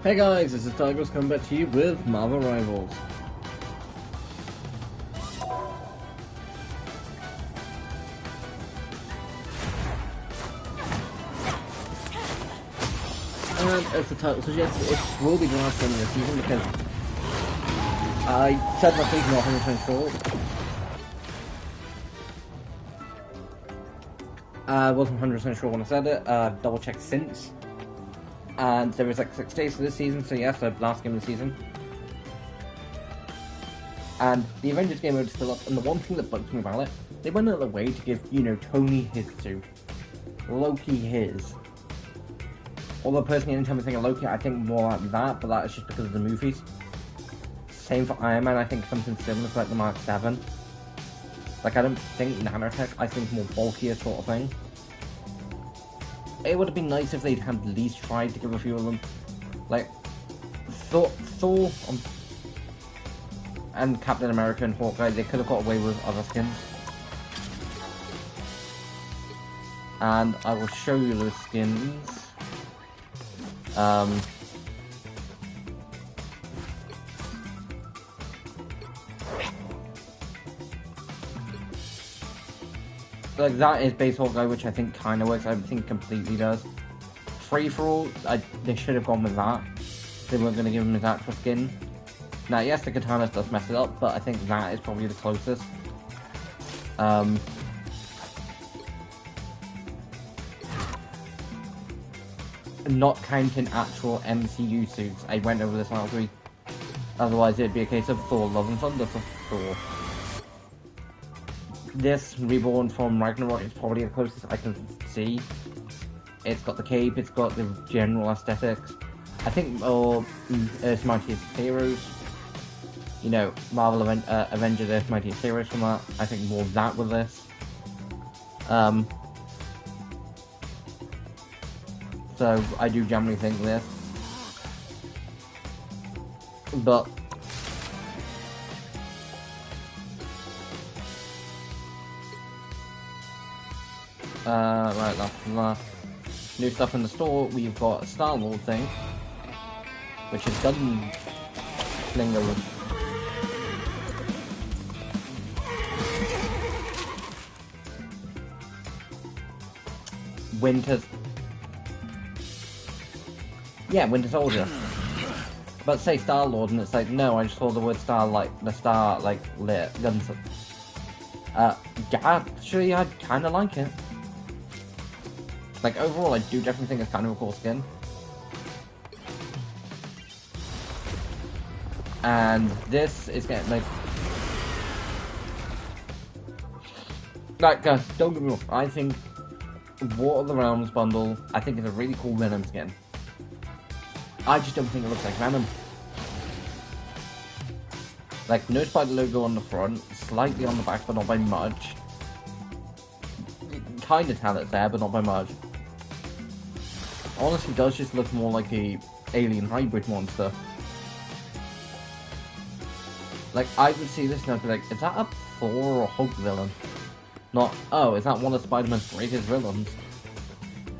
Hey guys, this is Tigers coming back to you with Marvel Rivals. And as the title suggests, it will be the last one of the season because I said my season not 100% sure. I wasn't 100% sure when I said it, double checked since. And there was like 6 days for this season, so yes, the last game of the season. And the Avengers game mode is still up, and the one thing that bugs me about it, they went out of the way to give, Tony his suit. Loki his. Although personally, anytime I think of Loki, I think more like that, but that is just because of the movies. Same for Iron Man, I think something similar to like the Mark 7. Like, I don't think nanotech, I think more bulkier sort of thing. It would have been nice if they'd at least tried to give a few of them. Like, Thor and Captain America and Hawkeye, they could have got away with other skins. And I will show you those skins. Like, that is base Hawkeye, which I think kind of works. I think completely does. Free for all, they should have gone with that. They weren't going to give him his actual skin. Now, yes, the katana does mess it up, but I think that is probably the closest. Not counting actual MCU suits. I went over this last week. Otherwise, it'd be a case of Thor: Love and Thunder for Thor. This Reborn from Ragnarok is probably the closest I can see. It's got the cape, it's got the general aesthetics. I think Earth's Mightiest Heroes, Marvel Avengers Earth's Mightiest Heroes from that. I think more of that with this. So I do generally think this. But right, that's the new stuff in the store. We've got a Star-Lord thing, which is Gunslinger. Winter Soldier. But say Star-Lord, and it's like, no, I just saw the word star, like, the star, like, lit, guns. Actually, I kinda like it. Like, overall, I do definitely think it's kind of a cool skin. And this is getting, don't get me wrong, I think War of the Realms bundle, I think is a really cool Venom skin. I just don't think it looks like Venom. Like, no spider logo on the front, slightly on the back, but not by much. You can kind of tell it's there, but not by much. Honestly, does just look more like a alien hybrid monster. Like, I would see this and I'd be like, is that a Thor or Hulk villain? Not, oh, is that one of Spider-Man's greatest villains?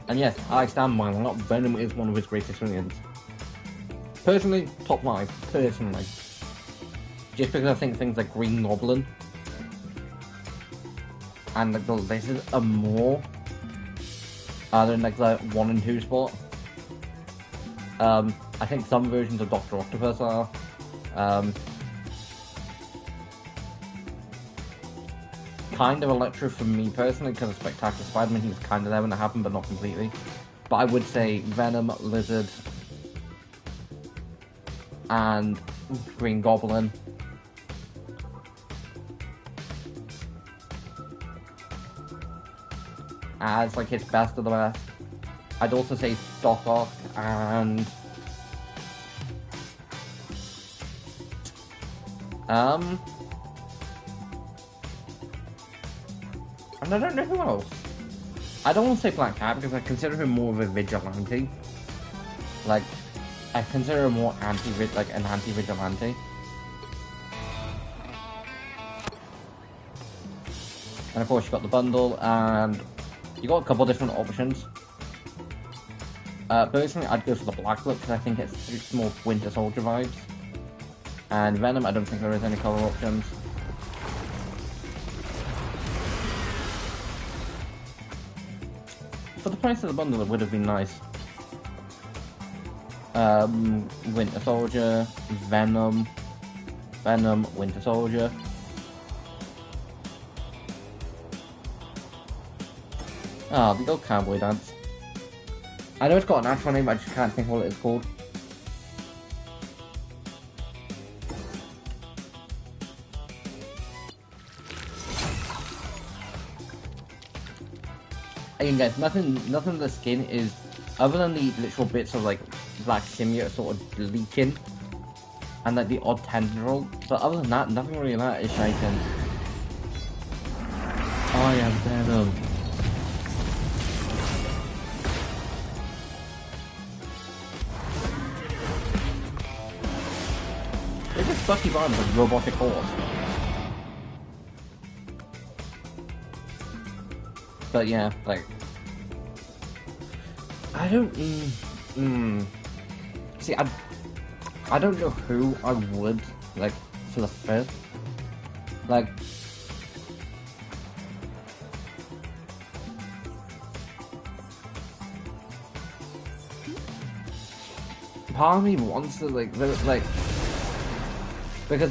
And yes, I stand by that, Venom is one of his greatest villains. Personally, top 5, personally. Just because I think things like Green Goblin and like the Lizard are more than like the 1 and 2 spot. I think some versions of Dr. Octopus are. Kind of Electro for me personally, because of Spectacular Spider-Man, he was kind of there when it happened, but not completely. But I would say Venom, Lizard, and Green Goblin. As like his best of the best. I'd also say Doc Ock and and I don't know who else. I don't want to say Black Cat because I consider him more of a vigilante. Like, I consider him more an anti-vigilante. And of course you got the bundle, and you got a couple different options. Personally, I'd go for the black look because I think it's more Winter Soldier vibes. And Venom, I don't think there is any color options. For the price of the bundle, it would have been nice. Winter Soldier, Venom, Winter Soldier. Ah, the old cowboy dance. I know it's got an actual name, but I just can't think what it is called. Again, guys, nothing of the skin is, other than the literal bits of like black symbiote sort of leaking, and like the odd tendril. But other than that, nothing really of that is shaken. I am Venom. It's just Bucky Barnes, a robotic horse. But yeah, like, I don't, see, I don't know who I would, like, for the fifth. Like, part of me wants to, like, because,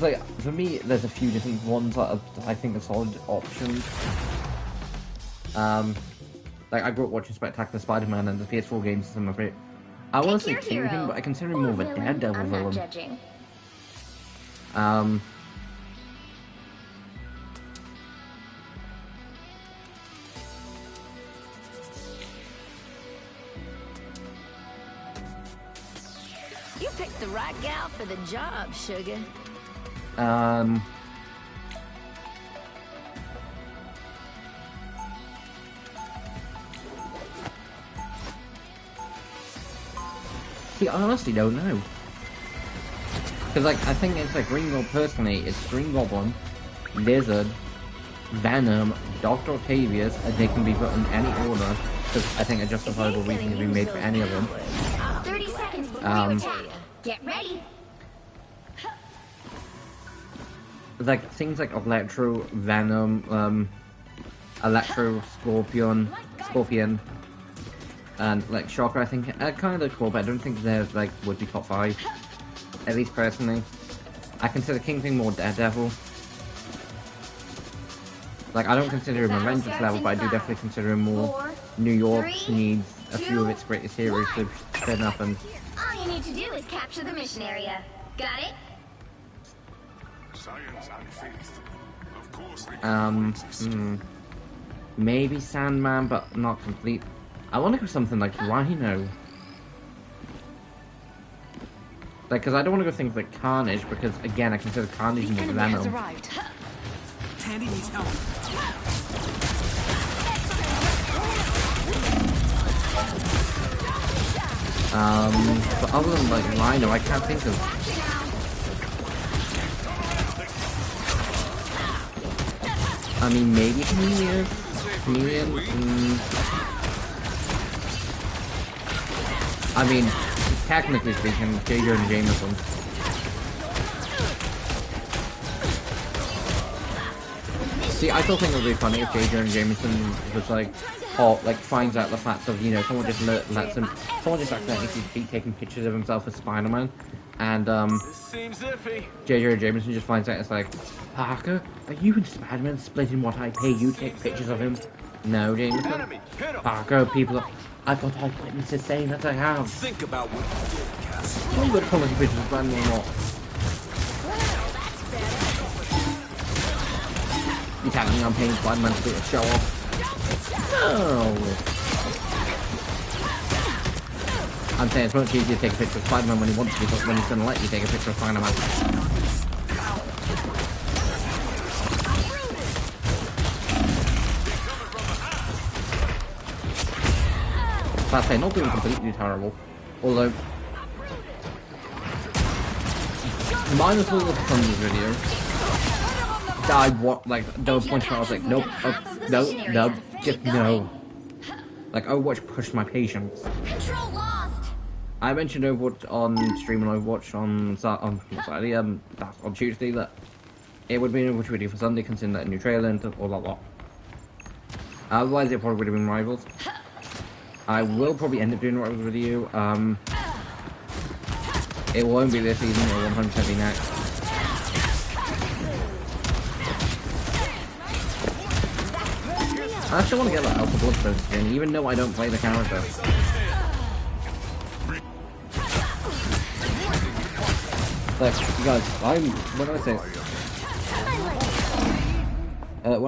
like, for me, there's a few different ones that I think are solid options. Like, I grew up watching Spectacular Spider-Man and the PS4 games are some of it. I want to say Kingpin, but I consider him more of a Daredevil villain. You picked the right gal for the job, sugar. See, I honestly don't know. Because, like, I think it's like Green Goblin, personally, it's Green Goblin, Lizard, Venom, Dr. Octavius, and they can be put in any order, because I think a justifiable reason can be made for any of them. 30 seconds before you attack. Get ready. Like, things like Electro, Venom, Electro, Scorpion, and, like, Shocker, I think, are kind of cool, but I don't think they're, like, would be top 5. At least personally. I consider Kingpin more Daredevil. Like, I don't consider him a Avengers level, but I do definitely consider him more New York needs a few of its greatest heroes to spin up and... All you need to do is capture the mission area. Got it? Science and faith. Of course maybe Sandman, but not complete. I want to go something like Rhino. Like, because I don't want to go things like Carnage, because again, I consider Carnage more Venom. Tandy needs help. But other than like Rhino, I can't think of. I mean, maybe Chameleon. I mean, technically speaking, J. Jonah Jameson. See, I still think it would be funny if J. Jonah Jameson was like, or like finds out the fact of, you know, someone just lets him, someone just accidentally keeps taking pictures of himself as Spider-Man, and J. Jonah Jameson just finds out, it's like, Parker, are you and Spider-Man splitting what I pay you to take pictures of him? No, Jameson. Parker, people are... I've got eyewitnesses saying that I have. Think about what you did, Cass. I'm good quality pictures of Spider-Man or not. You telling me I'm paying Spider-Man to do a show off? No. I'm saying it's much easier to take a picture of Spider-Man when he wants to, but when he's going to let you take a picture of Spider-Man. I'd say not doing completely terrible, although minus all the from this video, there were points where I was like, nope, no, just no. Like, Overwatch pushed my patience. Control lost. I mentioned Overwatch on stream and Overwatch on Saturday, that's on Tuesday, that it would be an Overwatch video for Sunday, considering that a new trailer and all that lot. Otherwise, it probably would have been Rivals. I will probably end up doing a Rivals video. It won't be this season, it will 100% be next. I still want to get that Alpha Bloodstone skin, even though I don't play the character. Like, you guys, when I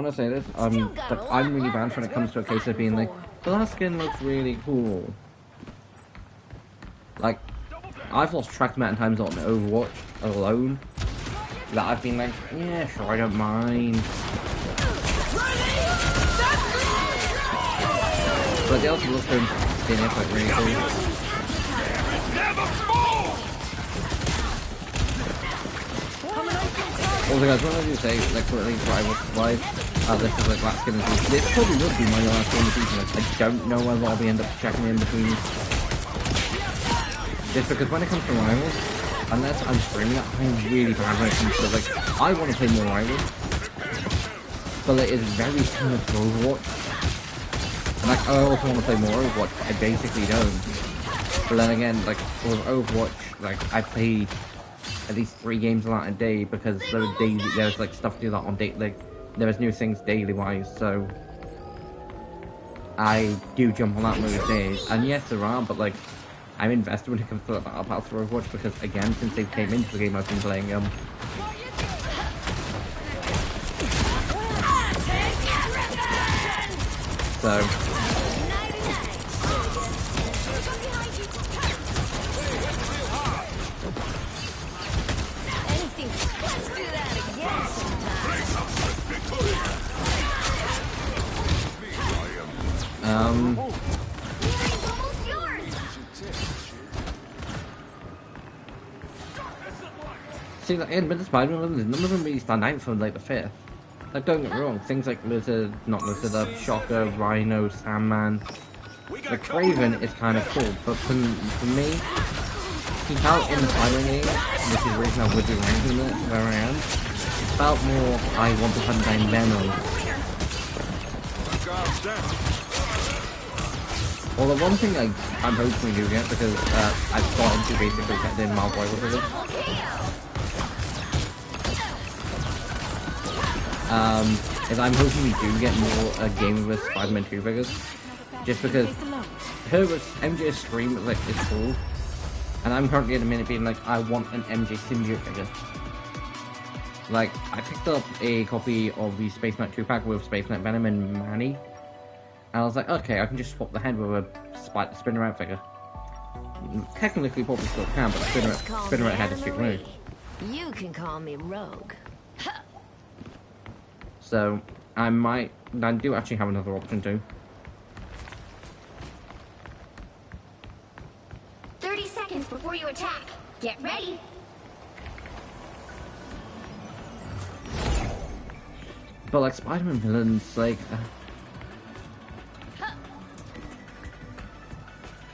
say this, I'm really bad when it comes to a case of being like, well, that skin looks really cool. Like, I've lost track of the amount of times on Overwatch alone that I've been like, yeah, sure, I don't mind. But the Alpha Bloodstone skin is like really cool. Also guys, what I do say, like, quickly, Rivals-wise, this is like last skin of this probably would be my last game of the season. Like, I don't know whether I'll be end up checking in between. Just because when it comes to Rivals, unless I'm streaming it, I'm really bad when it comes to, like, I want to play more Rivals, but it is very similar to Overwatch. And like, I also want to play more Overwatch, but I basically don't. But then again, like, with Overwatch, like, I play at least 3 games a day because there's like stuff to do that on day, like there's new things daily wise, so I do jump on that most days. And yes, there are, but like I'm invested when it comes to the Battle Pass for Overwatch because again, since they came into the game, I've been playing so. See, like, in the Spider-Man ones, none of them really stand out from like the 5th. Like, don't get me wrong, things like Lizard, not Lizard, Shocker, Rhino, Sandman. The Kraven is kind of cool, but for me, he's out in the Spider-Man game, which is the reason I would be ranking it where I am. It's about more, I want to hunt down Venom. Well, the one thing I'm hoping we do get, because I've started to basically get in Miles Morales with it, is I'm hoping we do get more a game with Spider-Man 2 figures. Just because MJ's stream like is cool, and I'm currently at the minute being like, I want an MJ symbiote figure. Like, I picked up a copy of the Space Knight 2-pack with Space Knight Venom and Manny, and I was like, okay, I can just swap the head with a spinner out figure. Technically, probably still can, but spinner out head is too rude. You can call me Rogue. So I do actually have another option too. 30 seconds before you attack. Get ready. But like Spider-Man villains, like,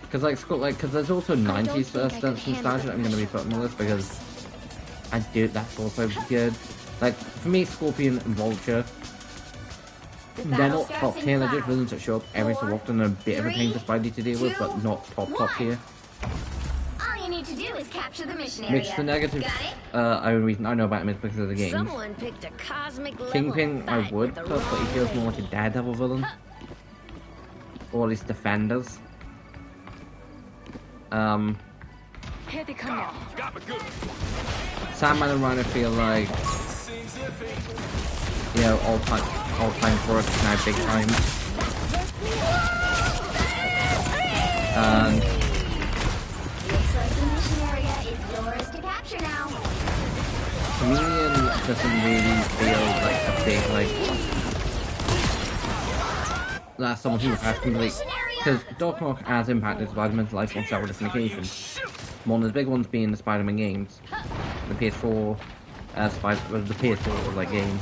because there's also 90s stunts and stars that I'm going to be putting on this because that's also good. Like, for me, Scorpion and Vulture, they're not top tier, they're just villains that show up every so often and a bit of a pain for Spidey to deal with, but not top tier. All you need to do is capture the mission area. Which the negative, only reason I know about him is because of the game. Someone picked a cosmic Kingpin, I would put, but he feels more like a Daredevil villain. Or at least Defenders. Here they come now. Sandman and Rhino feel like, you know, all time for us now, big time. And Looks like the mission area is yours to capture now. Chameleon doesn't really feel like a big, like, that's someone who has complete, because Doc Ock has impacted Spider-Man's life on several different occasions. One of the big ones being the Spider-Man games, the PS4, the PS4 like games.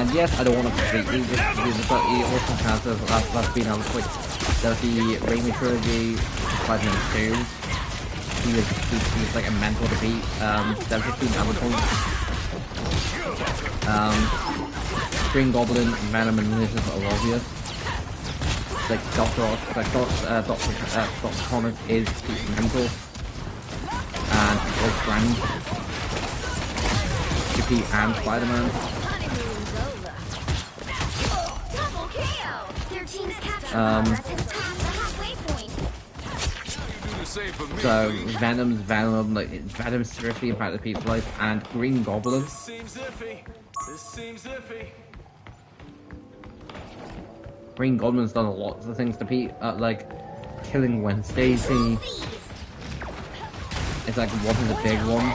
And yes, I don't want to completely just but he also has the last being able to quick. There's the Raimi trilogy, Spider-Man 2. He's like a mentor to beat. There's 15 other points. Green Goblin, Venom, and this is obvious. Like Dr. Connors is Pete's mentor. And was friend to Pete and Spider-Man. Double KO. Their team's capture progress has passed the halfway point. Do the same for me. So Venom's seriously impacted Pete's life, and Green Goblin. Seems iffy. This seems iffy. Green Goblin's done a lot of things to Pete, like killing Gwen Stacy. It's like one of the big ones.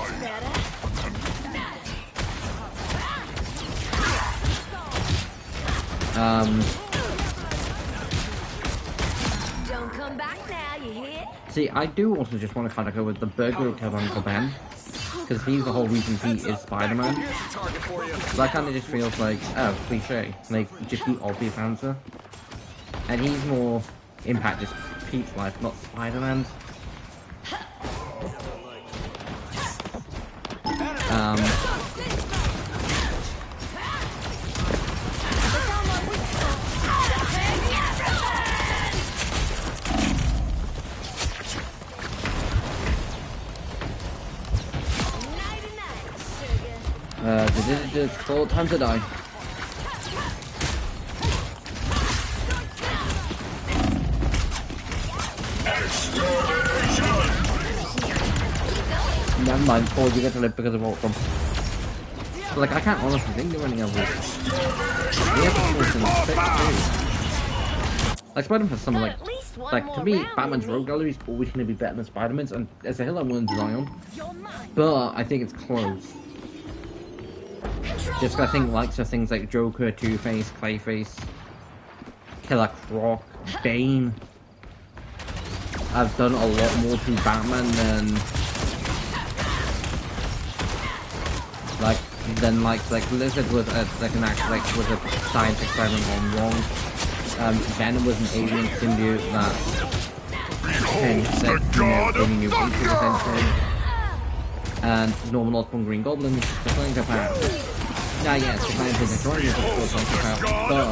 Don't come back now, you hear? See, I do also just want to kind of go with the burglar who killed Uncle Ben, because he's the whole reason Pete is Spider-Man. So that kind of just feels like, oh, cliche, like just the obvious answer. And he's more impacted Pete's life, not Spider-Man's. It's full time to die. Never mind, Paul, you get to live because of Ultron. Like, I can't honestly think of any others. Like, Spider-Man for something like to me, Batman's rogue gallery is always going to be better than Spider-Man's, and as a hill I'm willing to die on. But I think it's close. Just 'cause I think likes of things like Joker, Two-Face, Clayface, Killer Croc, Bane. I've done a lot more to Batman than Lizard was a science experiment gone wrong. Venom was an alien symbiote that bringing new features essentially. And Norman Osborn Green Goblin is just a psychopath. Nah, yes, the kind of destroying is a psychopath, but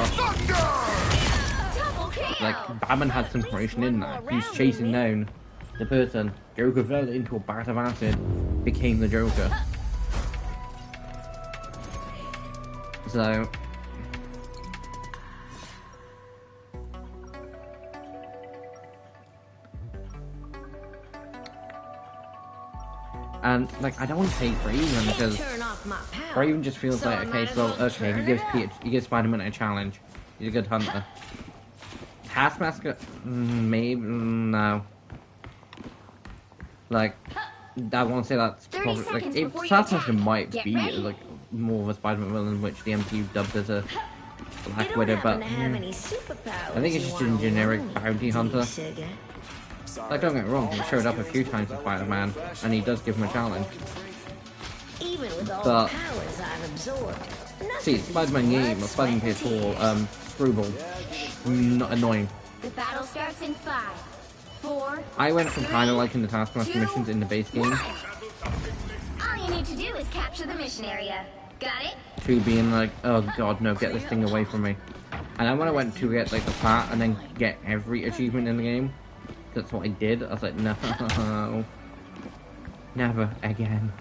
like Batman had some creation in that. He's chasing down the person. Joker fell into a vat of acid, became the Joker. So and like I don't want to take Raven because Raven just feels like okay, he gives Spider-Man a challenge. He's a good hunter. Taskmaster, maybe no. Like I want to say that's probably like Taskmaster might be like more of a Spider-Man villain, which the MCU dubbed as a Black Widow, but I think it's just a generic bounty hunter. Like, don't get me wrong, he showed up a few times as Spider-Man, and he does give him a challenge. But, see, Spider-Man game, or Spider-Man PS4, Screwball, not annoying. The battle starts in 5, 4. I went from kind of liking the Taskmaster missions in the base game, All you need to do is capture the mission area. Got it? to being like, oh god, no, get this thing away from me. And then when I went to get, like, the plat, and then get every achievement in the game, that's what I did. I was like, no, never again.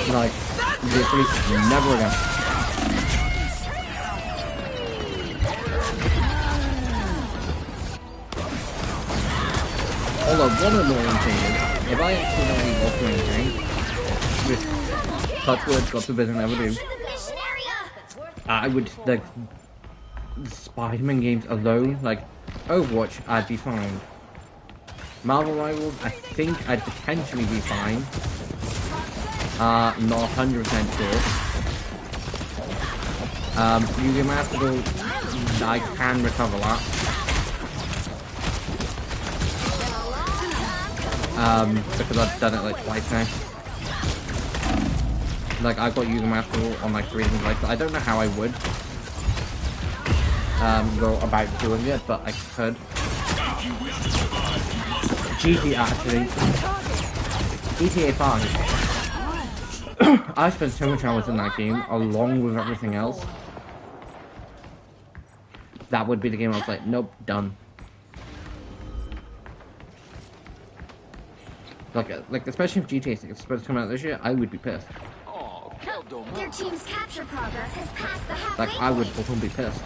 Like, literally, never again. Although, one annoying thing is, if I accidentally walk through anything, with touch wood, God forbid, never do, I would, like, Spider-Man games alone, like, Overwatch, I'd be fine. Marvel Rivals, I think I'd potentially be fine. Not 100% sure. Yu-Gi-Oh! Master Duel, I can recover that. Because I've done it like twice now. Like, I got Yuga Master on like 3 different devices. I don't know how I would go about doing it, but I could. GTA actually. GTA 5. I spent so much hours in that game, along with everything else. That would be the game I was like, nope, done. Like especially if GTA 6 is supposed to come out this year, I would be pissed. Oh, Kel don't Their team's capture progress has passed the halfway Like, I would point. fucking be pissed.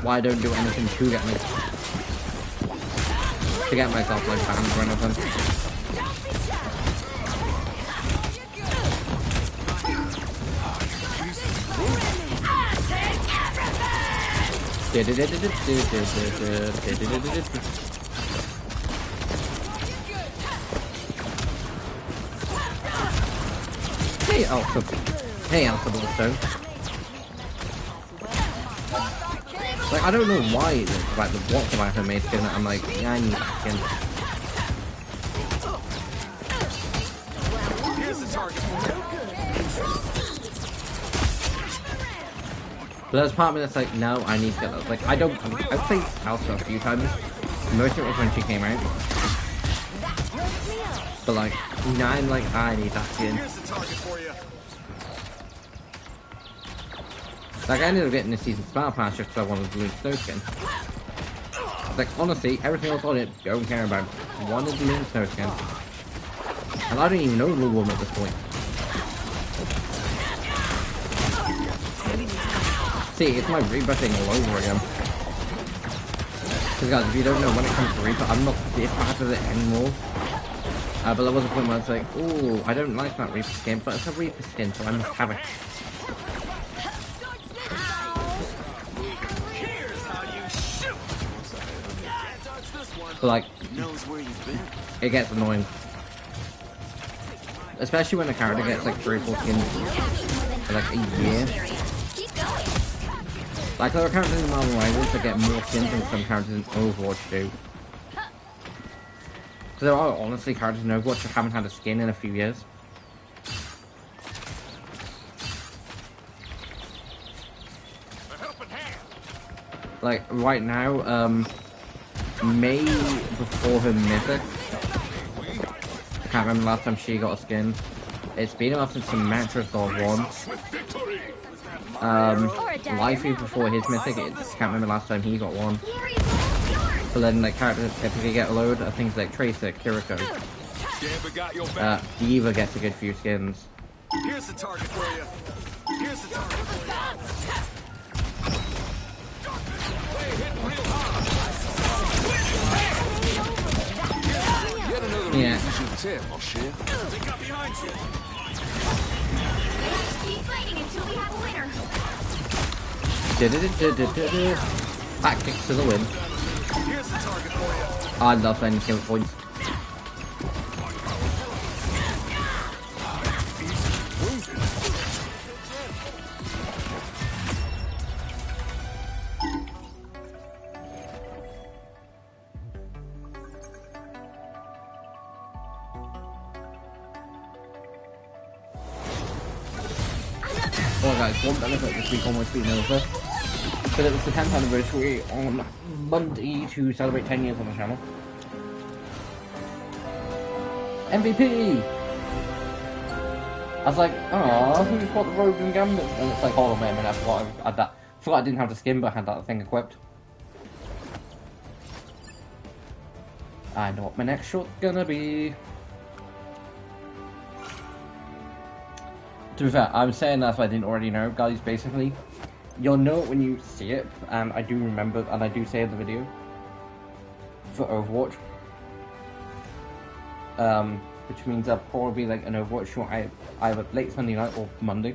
Why I don't do anything to get me. To get myself, like, banned or anything. Hey, Alpha. Hey, Alpha Bloodstone. Like, I don't know why, like, the what's about her made skin, I'm like, yeah, I need that skin. Here's the target. But there's part of me that's like, no, I need to get that. Like, I've played Alpha a few times. Most of it was when she came out. But like, now I'm like, I need that skin. Here's the target for you. Like, I ended up getting this season's battle pass just because I wanted the Loon Snow skin. Like, honestly, everything else on it, don't care about. Wanted the Loon Snow skin. And I don't even know the woman at this point. See, it's my Reaper thing all over again. Because guys, if you don't know, when it comes to Reaper, I'm not this bad with it anymore. But there was a point where I was like, oh, I don't like that Reaper skin, but it's a Reaper skin, so I must have it. Here's how you shoot. Can't touch this one. But like, Knows where you've been. it gets annoying. Especially when a character gets like 3 or 4 skins for like a year. Keep going. Like, there are characters in Marvel Rivals that get more skins than some characters in Overwatch do. So there are honestly characters in Overwatch that haven't had a skin in a few years. A helping hand. Like, right now, May before her Mythic. I can't remember the last time she got a skin. It's been enough since Symmetra's got one. Lifey before his Mythic, I can't remember the last time he got one. Gary's almost yours. But then, like, characters typically get a load of things like Tracer, Kiriko. Gambit got your back. Diva gets a good few skins. Here's the target for you. Here's the target for you. Play hitting real hard. Get another Yeah. reason to tip, my shit. Take up behind you. Keep fighting until we have a winner. Back kick to the win. Here's the target for you. I love any kill points. Well guys, one benefit this week almost being over. But it was the 10th anniversary on Monday to celebrate 10 years on the channel. MVP! I was like, oh, who's got the Rogue and Gambit? And it's like, hold on, wait a minute, I forgot I had that. I forgot I didn't have the skin, but I had that thing equipped. I know what my next shot's gonna be. To be fair, I'm saying that if I didn't already know, guys, basically, you'll know it when you see it, and I do remember, and I do say in the video, for Overwatch, which means I'll probably like an Overwatch short either late Sunday night or Monday.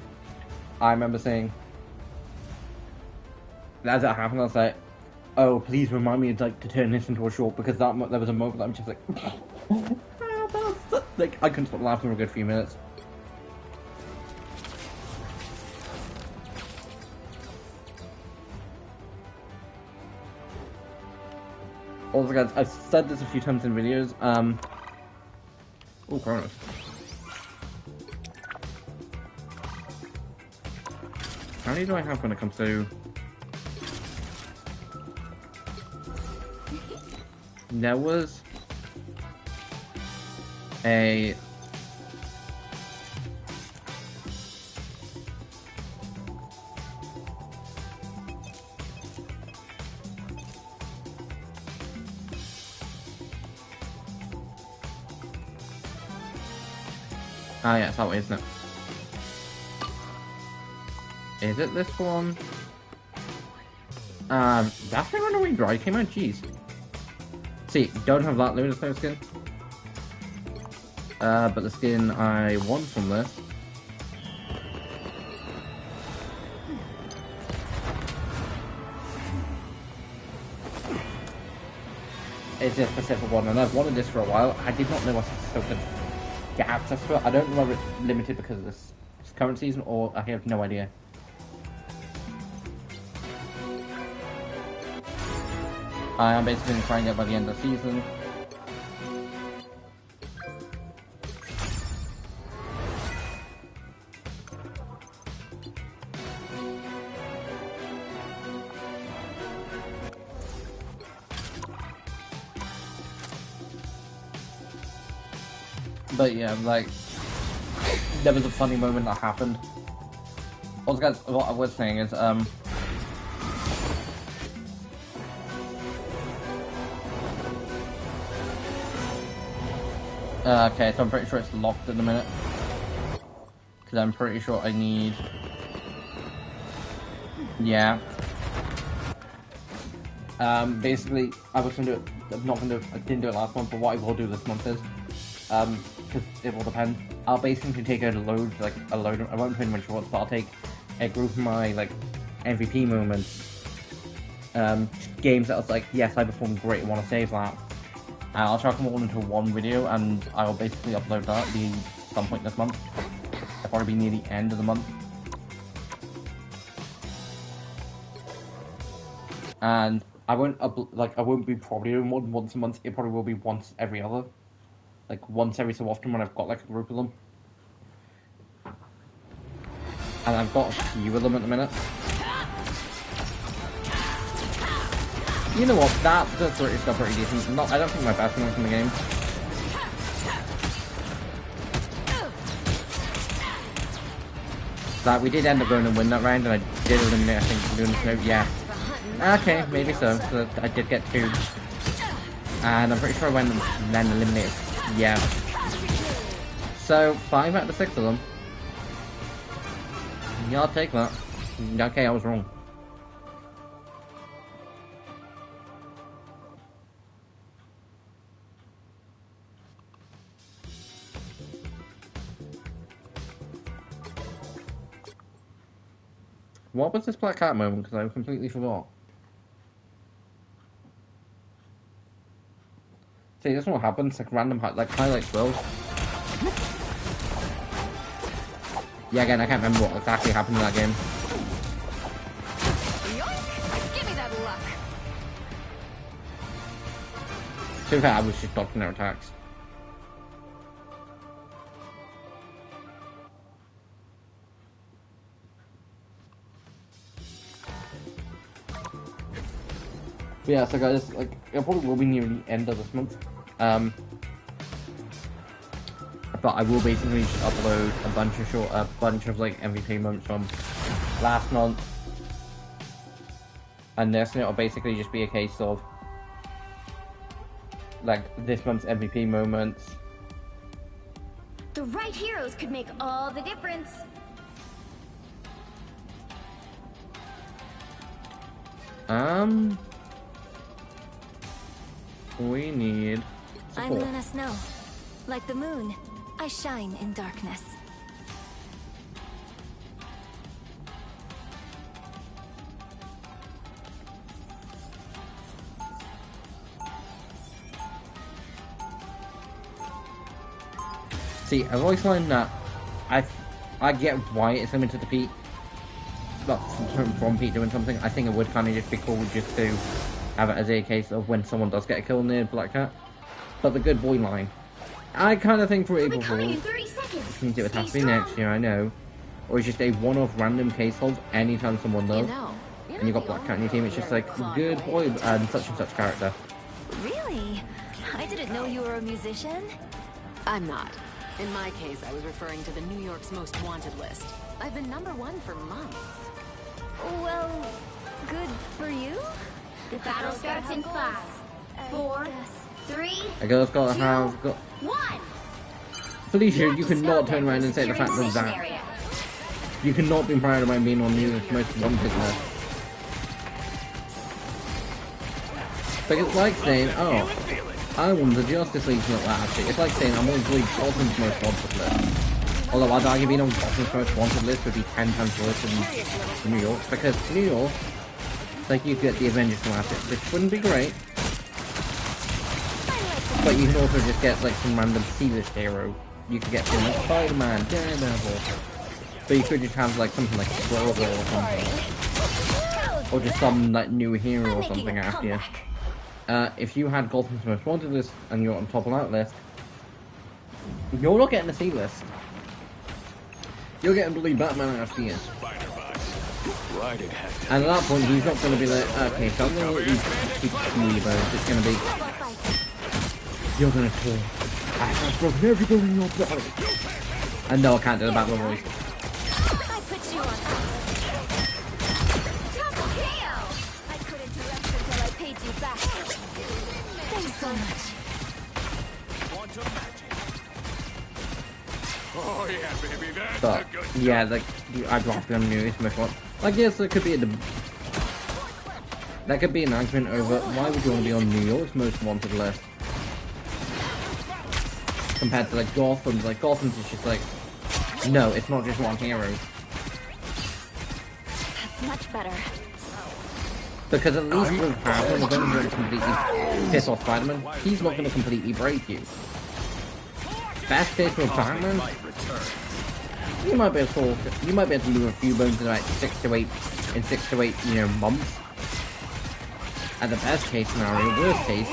I remember saying, as that happened, I was like, oh, please remind me to turn this into a short, because there was a moment that I'm just like, like, I couldn't stop laughing for a good few minutes. Also guys, I've said this a few times in videos, oh Cronus. How many do I have when it comes to... There was... a... Ah, yeah, it's that way, isn't it? Is it this one? That's my Runaway Dry came out, jeez. See, don't have that Luminous Snow skin. But the skin I want from this. Is this specific one, and I've wanted this for a while. I did not know I still could get access to it. I don't know whether it's limited because of this current season, or I have no idea. I am basically going to try and get by the end of the season. But yeah, like, there was a funny moment that happened. Also, guys, what I was saying is, okay, so I'm pretty sure it's locked in a minute. Because I'm pretty sure I need... Yeah. Basically, I was gonna do it, I'm not gonna do it, I didn't do it last month, but what I will do this month is, because it will depend, I'll basically take out a load, I won't put in my shorts, but I'll take a group of my, MVP moments, games that I was like, yes, I performed great, I want to save that. And I'll chuck them all into one video, and I'll basically upload that at some point this month. It'll probably be near the end of the month. And I won't I won't be probably doing more than once a month. It probably will be once every other, once every so often when I've got a group of them. And I've got a few of them at the minute. You know what? That's still pretty decent. I don't think my best one from the game. That we did end up going and win that round, and I did eliminate, I think, Luminous Snow. Yeah. Okay, maybe so. So I did get 2. And I'm pretty sure I went and then eliminated. Yeah. So, 5 out of 6 of them. Yeah, I'll take that. Okay, I was wrong. What was this Black Cat moment? Because I completely forgot. See, this is what happens, random highlights will. Yeah, again, I can't remember what exactly happened in that game. Give me that luck. To be fair, I was just dodging their attacks. But yeah, so guys, it probably will be near the end of this month. But I will basically just upload a bunch of MVP moments from last month. And this, and it'll basically just be a case of this month's MVP moments. The right heroes could make all the difference. We need I'm support. Luna Snow. Like the moon, I shine in darkness. See, I've always found that I get why it's limited to Pete. But from Pete doing something, I think it would kind of just be cool just to have it as a case of when someone does get a kill near Black Cat. But the good boy line, I kind of think for April Fool's, Coming in 30 seconds. means it would have to Stay be strong. next year, I know. or it's just a one-off random case hold anytime someone You does, know, you're and you got the Black Cat in only your team, it's just like, clever good boy, blonde and such character. Really? I didn't know you were a musician. I'm not. In my case, I was referring to the New York's Most Wanted list. I've been #1 for months. Well, good for you. The battle starts in 5, 4, 3, A girl's gotta have... 1. Felicia, you cannot turn around and say the fact that Area. you cannot be proud about being on New York's Most Wanted list. But it's like saying, oh, I won the Justice League, not that actually. It's like saying I'm on Gotham's Most Wanted list. Although I'd argue being on Gotham's Most Wanted list would be 10 times worse than New York, because New York, like, you get the Avengers from it, which wouldn't be great. But you can also just get like some random C-list hero. You could get something like Spider-Man, Daredevil. But you could just have like something like Squirrel or something. Or just some like new hero or something after you. If you had Gotham's Most Wanted list and you're on top of that list, you're not getting a C-list. You're getting Blue Batman after you. Right it had And at that point, he's not going to be like, okay, so I'm going to let you keep community bones. It's going to be, you're going to talk. I have broken everything in your body. And no, I can't do the Batman voice. I put you on ice. Double KO. I couldn't rest until I paid you back. Thanks so much. quantum magic. Oh yeah, baby, that's But, a good yeah, like, I'd rather be on New Year's Most Wanted. Like, yes, there could be that could be an argument over why would you want to be on New York's Most Wanted list compared to like Gotham's. Like Gotham's is just like, no, it's not just one hero. That's much better. Because at least with Batman, if anyone's going to completely piss off Spider-Man, he's not going to completely break you. Best case with Batman, you might be able to move a few bones in like 6 to 8, you know, months. At the best case scenario, worst case,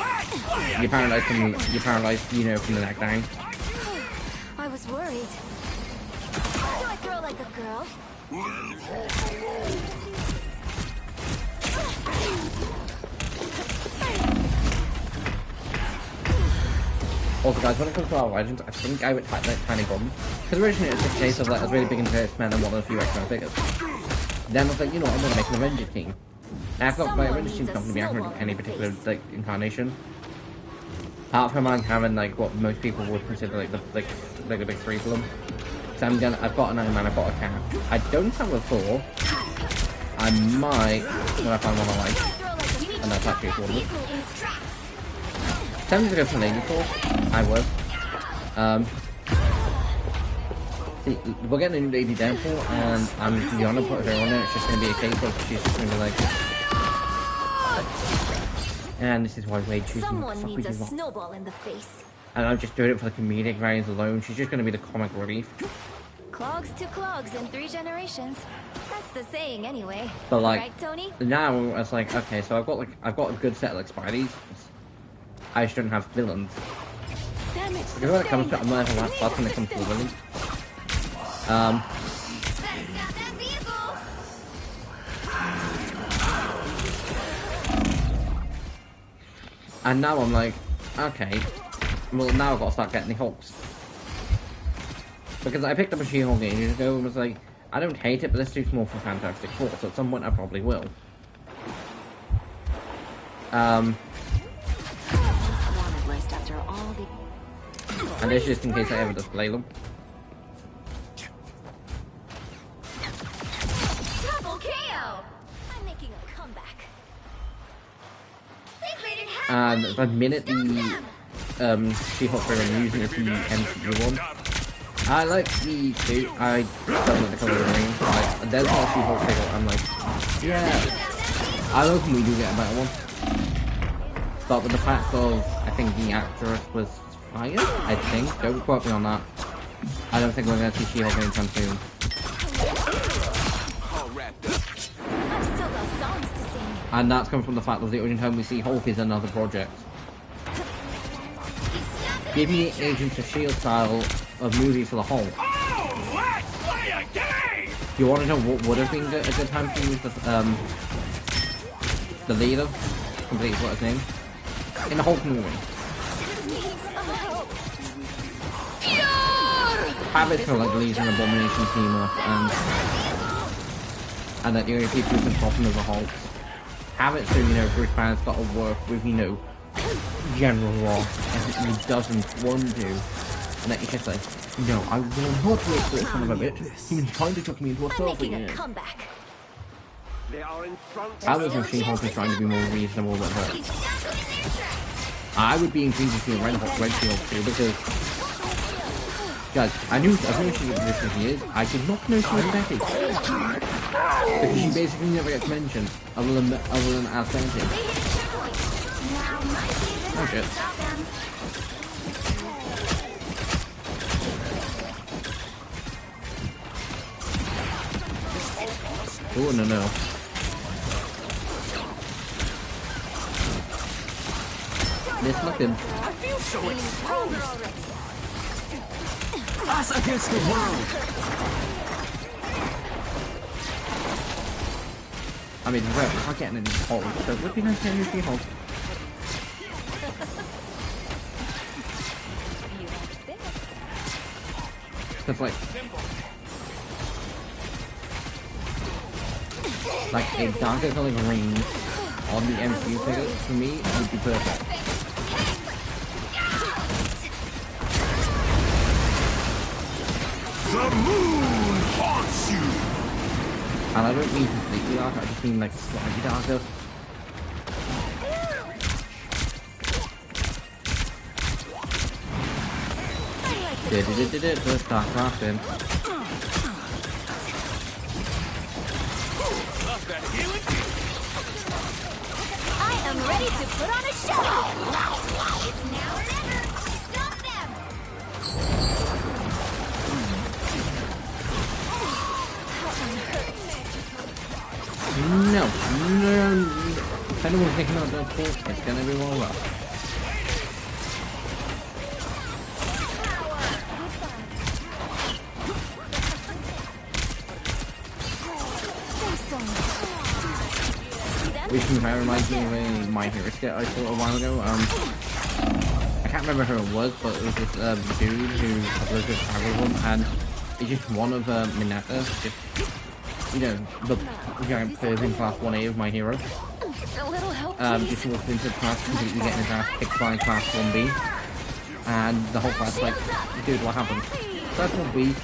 you're paralyzed you know, from the neck down. I was worried. Do I throw like a girl? Also guys, when it comes to our legends, I think I would type like tiny bomb. Because originally it was just a case of like, I was really big into X-Men and wanted a few X-Men figures. Then I was like, you know what, I'm gonna make an Avengers team. And I thought my Avengers team's not gonna be accurate in any particular like incarnation. Apart from like having like what most people would consider like the big three for them. So I've got an Iron Man, I've got a Cap. I don't have a Thor. I might when I find one I like. And that's actually affordable. Time to go for Lady Thor. I would. See, we're getting a new Lady Downfall, and I'm gonna put her on it. It's just gonna be a case of she's just gonna be like. And this is why Wade choosing Someone the needs a fuck snowball in the face. And I'm just doing it for the comedic values alone. She's just gonna be the comic relief. Clogs to clogs in 3 generations. That's the saying anyway. But like Right, Tony? now, it's like okay, so I've got a good set of like Spideys. I just don't have villains. Because when it comes to I'm not last class when it comes to the villains. Better stop that vehicle. And now I'm like, okay, well now I've got to start getting the Hulks. Because I picked up a She-Hulk ages ago and was like, I don't hate it, but let's do more for Fantastic Four, so at some point I probably will. And this just in case I ever display them. Double KO. I'm making a comeback. They've made it happen. And the minute the She-Hulk I'm using it from the MCU one, I like the suit. I don't like the colour of the ring. Like, there's not a She-Hulk figure. I'm like, yeah. I hope we do get a better one. But with the fact of, I think the actress was fired, I think. Don't quote me on that. I don't think we're going to see She-Hulk anytime soon. all wrapped up. I've still got songs to sing. And that's come from the fact that the only time we see Hulk is another project. Give me Agents of S.H.I.E.L.D. style of movie for the Hulk. Oh, let's play a game! You want to know what would have been a good time to use the leader? Completely what his name? In the Hulk movie. Have it for like Legion, Abomination team up, and that the only people who can stop him are the Hulks. Have it so, you know, Bruce Banner's got to work with, you know, General Ross, and he doesn't want to. And then he just like, no, I will not wait for this son of a bitch. He was trying to chuck me into a I'm circle making a again. comeback. They are in front. I was if She-Hulk is trying to be more reasonable with her. He's stuck in their tracks. I would be intrigued to see a Redfield too, because guys, I knew she was as she is. I did not know she was Betty. Because she basically never gets mentioned other than as Betty. They hit a checkpoint. Now might be a good Oh time shit. to stop them. Oh no no. Miss nothing. I feel so exposed. Us against the world. I mean, we're not getting any holes, so it would be nice to get any holes. Cause like a Darker Color Green on the MCU figure for me would be perfect. The moon haunts you. And I don't mean completely dark, I just mean like slightly darker. First dark crafting. I am ready to put on a show. It's now or never. Stop them. No. If anyone's thinking about that thing, it's gonna be one rough. Which reminds me of a My Hero skit I saw a while ago. I can't remember who it was, but it was this dude who uploaded this album, and it's just one of Mineta, just, you know, the giant Persian class 1A of My Hero. A little help, Just walked into class completely getting his ass kicked by class 1B. And the whole class like, dude, what happened? Class 1B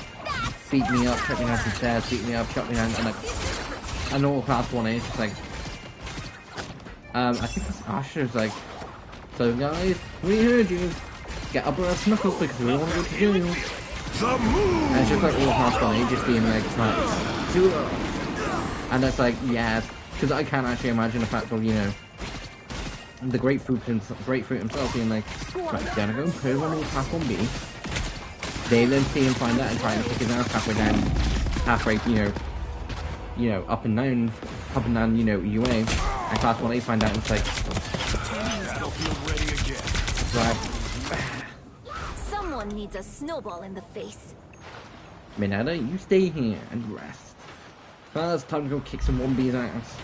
beat me up, shut me down some stairs, beat me up, shut me down, and like, and all class 1A is just like, I think it's Asher's like, so guys, we heard you. Get up our knuckles because we don't want to go to jail. The moon. And it's just like all class 1A just being like, do it. And it's like, yes, because I can't actually imagine the fact of, you know, the grapefruit himself being like, right, gonna go and put him on all class 1B. They then see him find that and trying to kick his ass halfway down, you know, up and down, you know, UA. And class 1A find out and it's like, right, Someone needs a snowball in the face. Mineta, you stay here and rest. Well, it's time to go kick some 1B's ass.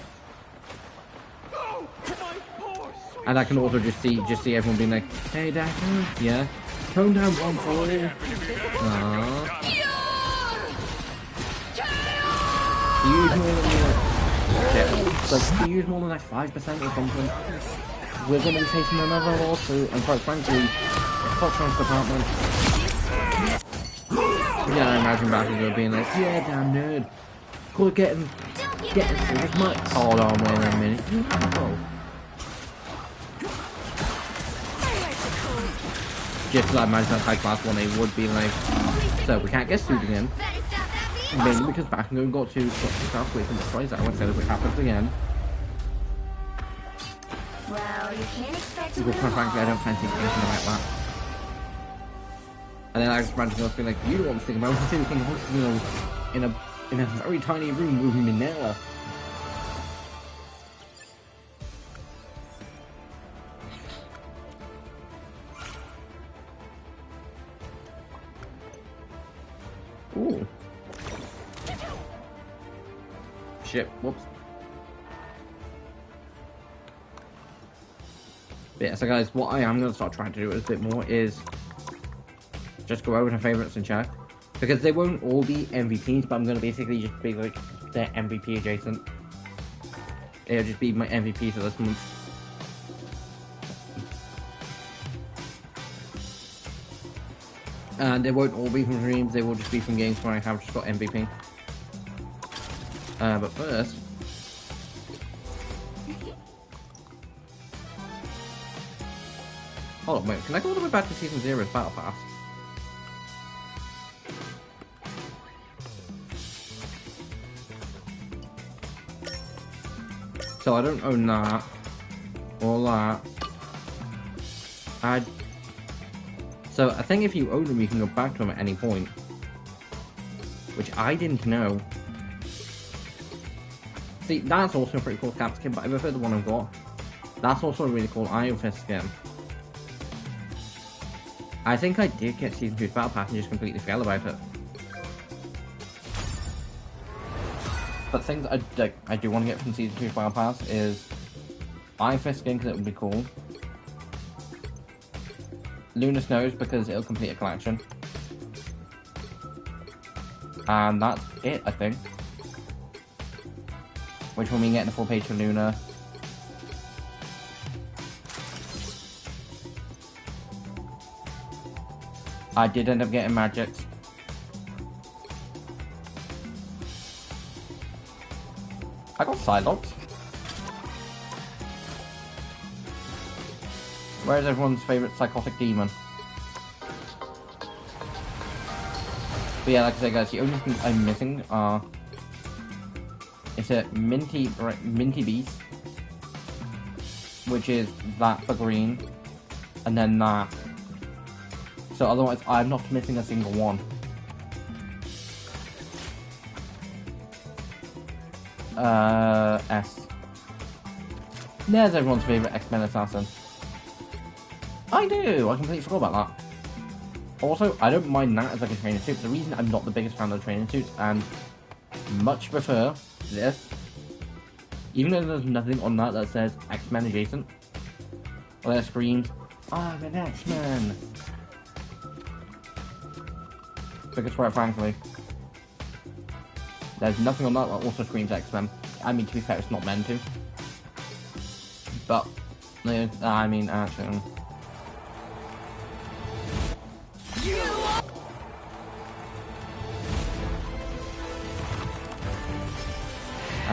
And I can also just see everyone being like, hey Daka, yeah, tone down 140. Aww. Use more than use more than like 5% or something. We're gonna be facing another lawsuit, and quite frankly, it's Foxcon's department. Yeah, I imagine Bakugo being like, yeah, damn nerd. Go get him with my. Hold on, wait a minute. Oh. Just like imagine that high class 1A would be like, so we can't get sued again. Better stop that vehicle. Mainly because Bakugo got to start away from the prize out instead of it happens again. Well, you can't expect to Because win quite them frankly, I all. don't fancy anything like that. And then I just imagine us being like, you don't want to think about it, thinking, you know, in a very tiny room with Minella. Ooh. shit, whoops. But yeah, so guys, what I am going to start trying to do a bit more is just go over to favorites and check. Because they won't all be MVPs, but I'm going to basically just be like, they're MVP adjacent. It'll just be my MVP for this month. And they won't all be from streams, they will just be from games where I have just got MVP. But first... Hold on, wait, can I go all the way back to Season 0's Battle Pass? So I don't own that, or that. So I think if you own them, you can go back to them at any point. Which I didn't know. See, that's also a pretty cool cap skin, but I prefer the one I've got. That's also a really cool Iron Fist skin. I think I did get Season 2's Battle Pass and just completely forgot about it. But things I do want to get from Season 2's Battle Pass is Iron Fist skin, because it would be cool. Lunar Snows, because it'll complete a collection. And that's it, I think. Which will mean getting a full page for Luna. I did end up getting Magics. I got Psylocke. Where's everyone's favourite psychotic demon? But yeah, like I said guys, the only things I'm missing are... It's a Minty Beast, which is that for green, and then that. So otherwise, I'm not missing a single one. S. There's everyone's favourite X-Men assassin. I do! I completely forgot about that. Also, I don't mind that as like a training suit. The reason I'm not the biggest fan of training suits, and much prefer this, even though there's nothing on that that says X-Men adjacent, or that screams, I'm an X-Men! Because quite frankly, there's nothing on that that also screams X-Men. I mean, to be fair, it's not meant to. But, I mean, actually...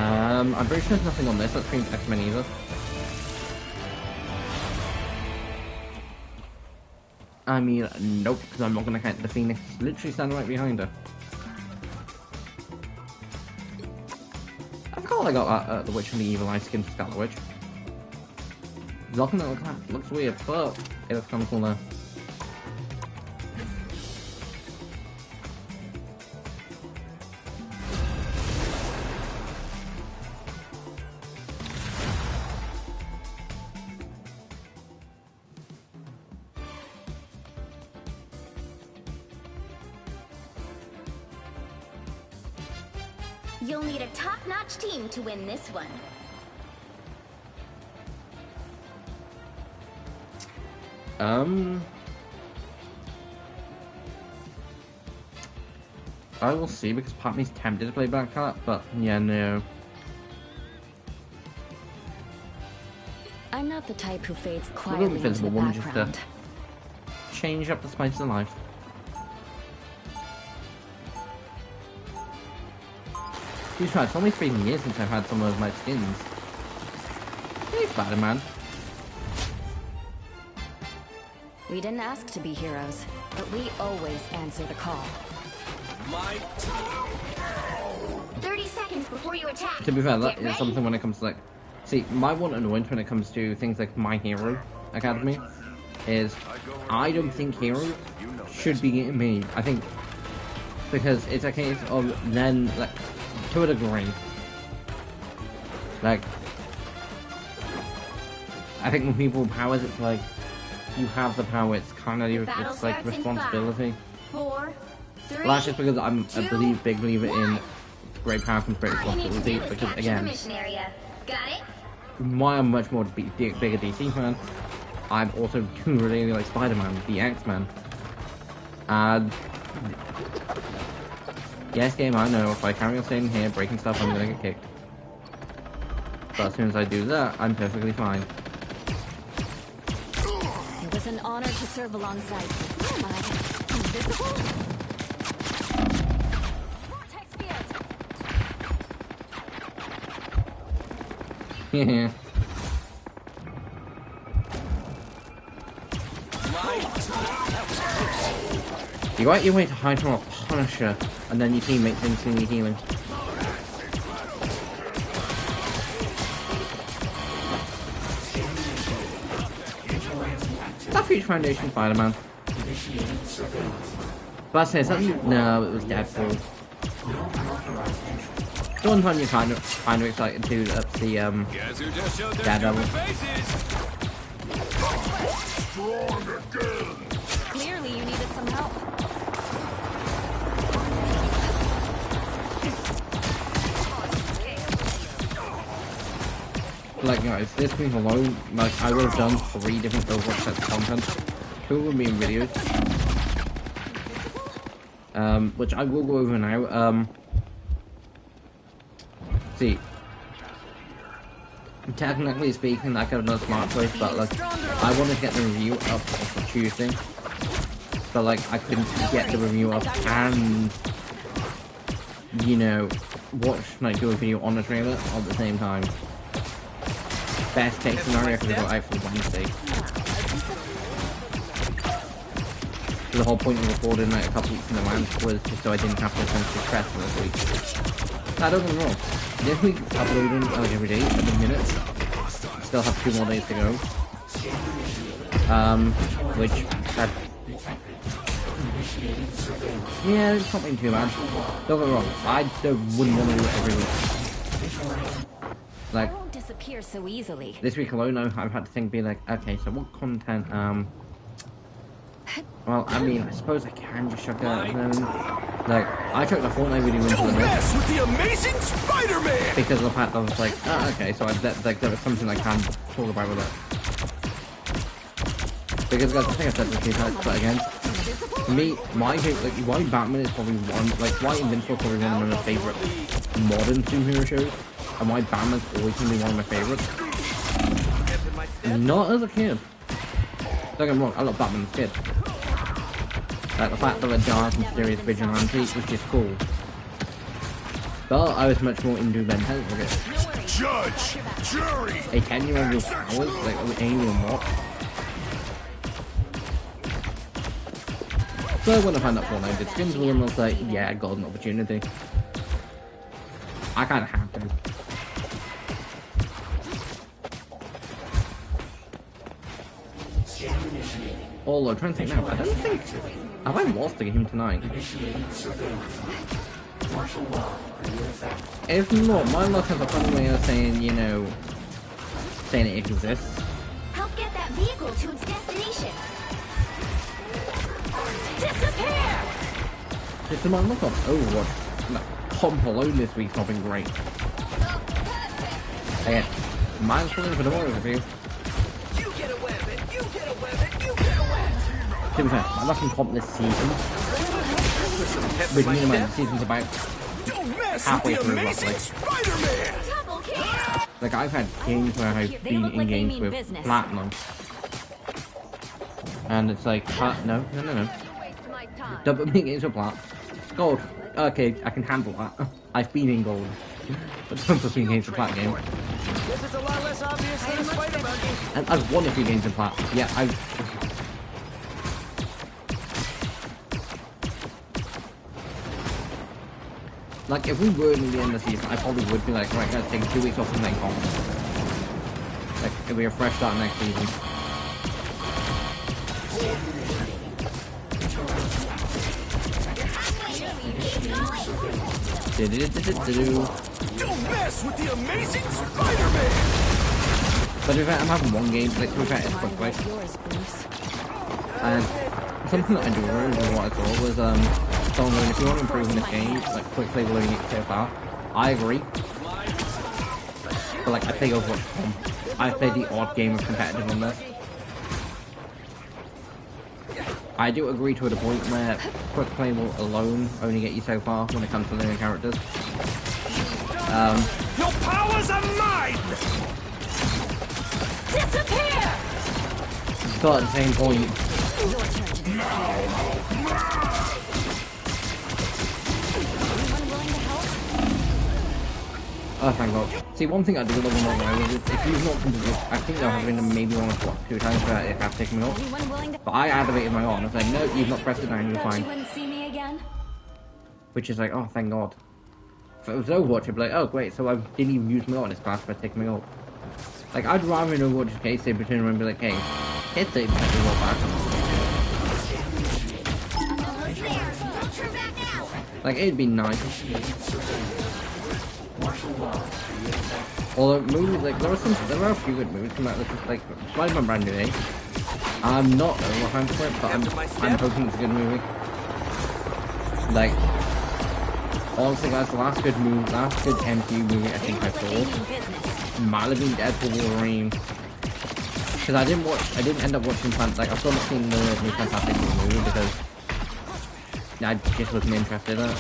I'm pretty sure there's nothing on this that screams X-Men either. I mean, nope, because I'm not going to count the Phoenix literally standing right behind her. I forgot I got the Witch and the Evil Eye skin for Scarlet Witch. Looking at it looks weird, but it looks kind of cool now. You'll need a top-notch team to win this one. I will see, because part of me's tempted to play Black Cat, but yeah, no. I'm not the type who fades A quietly little into invisible the woman just to background. change up the spice of life. He's tried, it's only 3 years since I've had some of my skins. Hey, Spider-Man. We didn't ask to be heroes, but we always answer the call. 30 seconds before you attack. To be fair, that Get is ready. something when it comes to like... See, my one annoyance when it comes to things like My Hero Academy is I don't think heroes should be getting made. I think because it's a case of then, like, to a degree, like, I think when people with powers, it's like, you have the power, it's kind of your, Battle it's like starts in responsibility. 5, 4, 3, Well, that's just because I'm a big believer in great power comes great I need to responsibility. do is Because capture the again, mission area. Got it? why I'm much more bigger DC fan, I'm also really like Spider-Man, the X-Men. And yes, game, I know if I carry on staying here breaking stuff, I'm gonna get kicked. But as soon as I do that, I'm perfectly fine. It was an honor to serve alongside you. Who am I? Invisible? Vortex field! Yeah. You go out your way to hide from a Punisher, and then your teammates instantly healing. That Future Foundation Spider-Man. But I say something? No, it was Deadpool. The one time you kind of excited to up the Guess who just showed their Daredevil. stupid faces? Clearly you needed some help. Like guys, this week alone, like I would have done 3 different Overwatch sets of content. 2 would be in videos. Which I will go over now. See. Technically speaking, I could have done smart choice, but like, I wanted to get the review up for Tuesday. But like, I couldn't get the review up and, you know, do a video on the trailer at the same time. Best case scenario could have got out for Wednesday. So the whole point of recording like a couple weeks in advance was just so I didn't have to essentially press for this week. Now don't get me wrong, this week uploading like every day, every minute. Still have 2 more days to go. Which that yeah, it's not been too bad. Don't get me wrong, I wouldn't want to do it every week. Like, I won't disappear so easily. this week alone, I've had to think, be like, okay, so what content, well, I mean, I suppose I can just chuck out, like, I chucked the Fortnite video into the Don't mix mess with the Amazing Spider-Man! because of the fact that I was like, oh, okay, so like, there was something I can talk about with it. Because, guys, I think I said this a few times, but again, for me, my why Batman is probably why Invincible is probably one of my favourite modern superhero shows, and why Batman's always going to be one of my favourites. Not as a kid. Don't get me wrong, I love Batman as a kid. Like, the fact that a dark and mysterious vigilante was just cool. But I was much more into Ben 10 with it. Judge! Jury! A 10-year-old with powers, like, alien what? So when I found out Fortnite did skins with them, I was like, yeah, golden opportunity. I kinda have to. Although, I'm trying to think now, I don't think... Have I lost the game tonight? If not, my luck has a funny way of saying, you know... saying it exists. Help get that vehicle to its destination. Disappear! Just my luck on Overwatch. No, comp alone this week's not been great. Again, mine's for the tomorrow's review. You get away with it. You get away with it. You get away. To be fair, my luck in comp this season, with me and my season's about Don't mess halfway with the through Amazing roughly. Spider-Man! Double kill! Like, I've had games where I've They been look in like they games mean with business. platinum. And it's like, no. Double me games with plat. Gold. Okay, I can handle that. I've been in gold. But don't put me in games with plat game. This is a lot less obvious than a spider monkey. And I've won a few games in plat. Yeah, I've... Like, if we were in the end of the season, I probably would be like, right, guys, take 2 weeks off from playing comp. Like, it'll be a fresh start next season. Don't mess with the Amazing Spider-Man! But to be fair, I'm having one game, like, to be fair, it's quick, right? Yours, Bruce. And something that I do remember what I thought was, someone going, if you want to improve in this game, like, quick play will only get so far. I agree. But like, I play Overwatch Com. I play the odd game of competitive on this. I do agree to a point where quick play will alone only get you so far when it comes to learning characters. Your powers are mine! Disappear! But at the same point, Anyone willing to help? oh thank God. See, one thing I do love about WoW is if you've not completed, I think there has been maybe one or two times where it has taken me off. Anyone willing to But I activated my on. I said, no, you've not pressed it down, you're thought fine. you wouldn't see me again? Which is like, oh, thank God. If it was Overwatch, I'd be like, oh, great, so I didn't even use my on this class for taking me off. Like, I'd rather in Overwatch's case, they pretend around and be like, hey, hit 30% of your back. Almost there. Don't turn back now. Like, it'd be nice. Although, movies, like, there are a few good movies come out, like, Spider-Man Brand New Day. I'm not a fan for it, but I'm hoping it's a good movie. Like, honestly guys, the last good MCU movie I think I saw might have been Deadpool Wolverine. Because I didn't end up watching I've still not seen the new Fantastic Four movie because I just wasn't interested in it.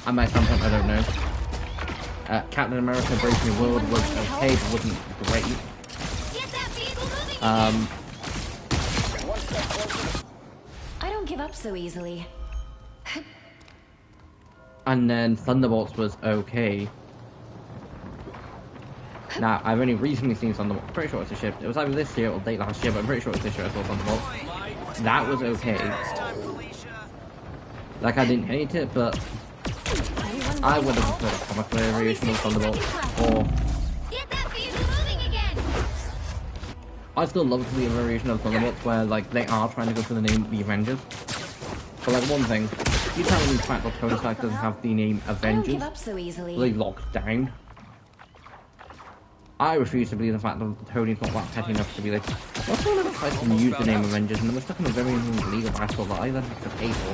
I might some point, I don't know. Captain America Brave New World was okay, but wasn't great. Get that vehicle moving. I don't give up so easily. And then Thunderbolts was okay. Now, I've only recently seen Thunderbolts. Pretty sure it's a ship. It was either this year or late last year, but I'm pretty sure it's this year I saw Thunderbolts. That was okay. Like, I didn't hate it, but I would have preferred a comic variation of Thunderbolts. Or Get that vehicle moving again. I still love to be a variation of Thunderbolts where, like, they are trying to go for the name The Avengers. But, like, one thing, you tell me the fact that Tony Stark doesn't have the name I don't Avengers give up so easily. really locked down. I refuse to believe the fact that Tony's not that petty enough to be like, what's all the place to use the name Avengers and then we're stuck in a very illegal battle that I then have to pay for.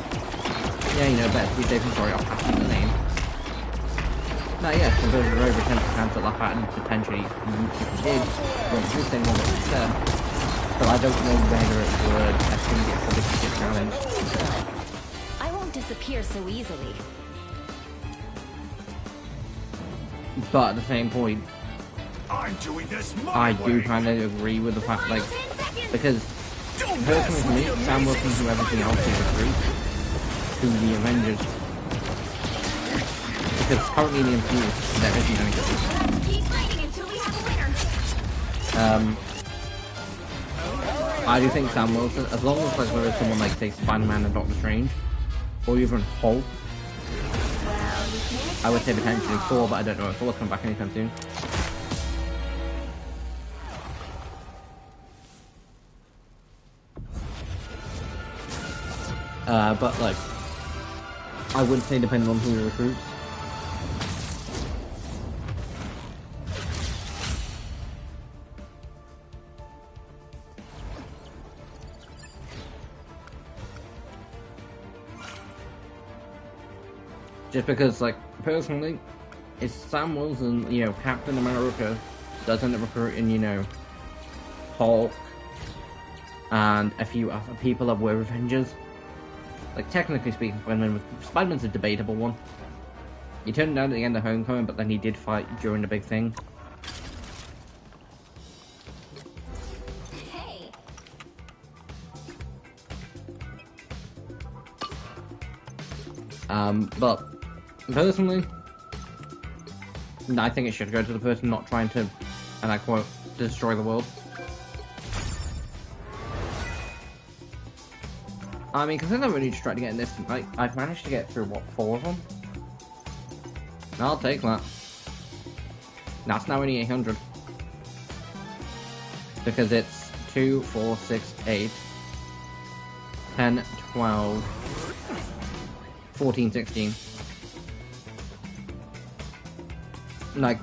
Yeah, you know, better to be safe than sorry, I'll pass you the name. Now, yes, there's a very potential chance that that pattern potentially, if you did, won't do anything what it said. But I don't know whether it would actually get the big challenge. I won't disappear so easily. But at the same point, I'm doing this my I way. do kind of agree with the fact, like, 10 seconds. because personally for me, Sam Wilson do everything else is agreed to the Avengers. Because currently in the MCU, there isn't anything. Keep fighting until we have a winner. I do think Sam Wilson, as long as like there is someone like say Spider-Man and Doctor Strange, or even Hulk, I would say potentially Thor, but I don't know if Thor's coming back anytime soon. But like, I would say depending on who he recruits. Just because, like, personally, if Sam Wilson, you know, Captain America doesn't recruit in, you know, Hulk and a few other people that were Avengers, like, technically speaking, Spider-Man's a debatable one. He turned down at the end of Homecoming, but then he did fight during the big thing. Hey. But personally, I think it should go to the person not trying to, and I quote, destroy the world. I mean, considering I've only just tried to get in this, like, I've managed to get through, what, 4 of them? I'll take that. That's now only 800. Because it's 2, 4, 6, 8, 10, 12, 14, 16. Like,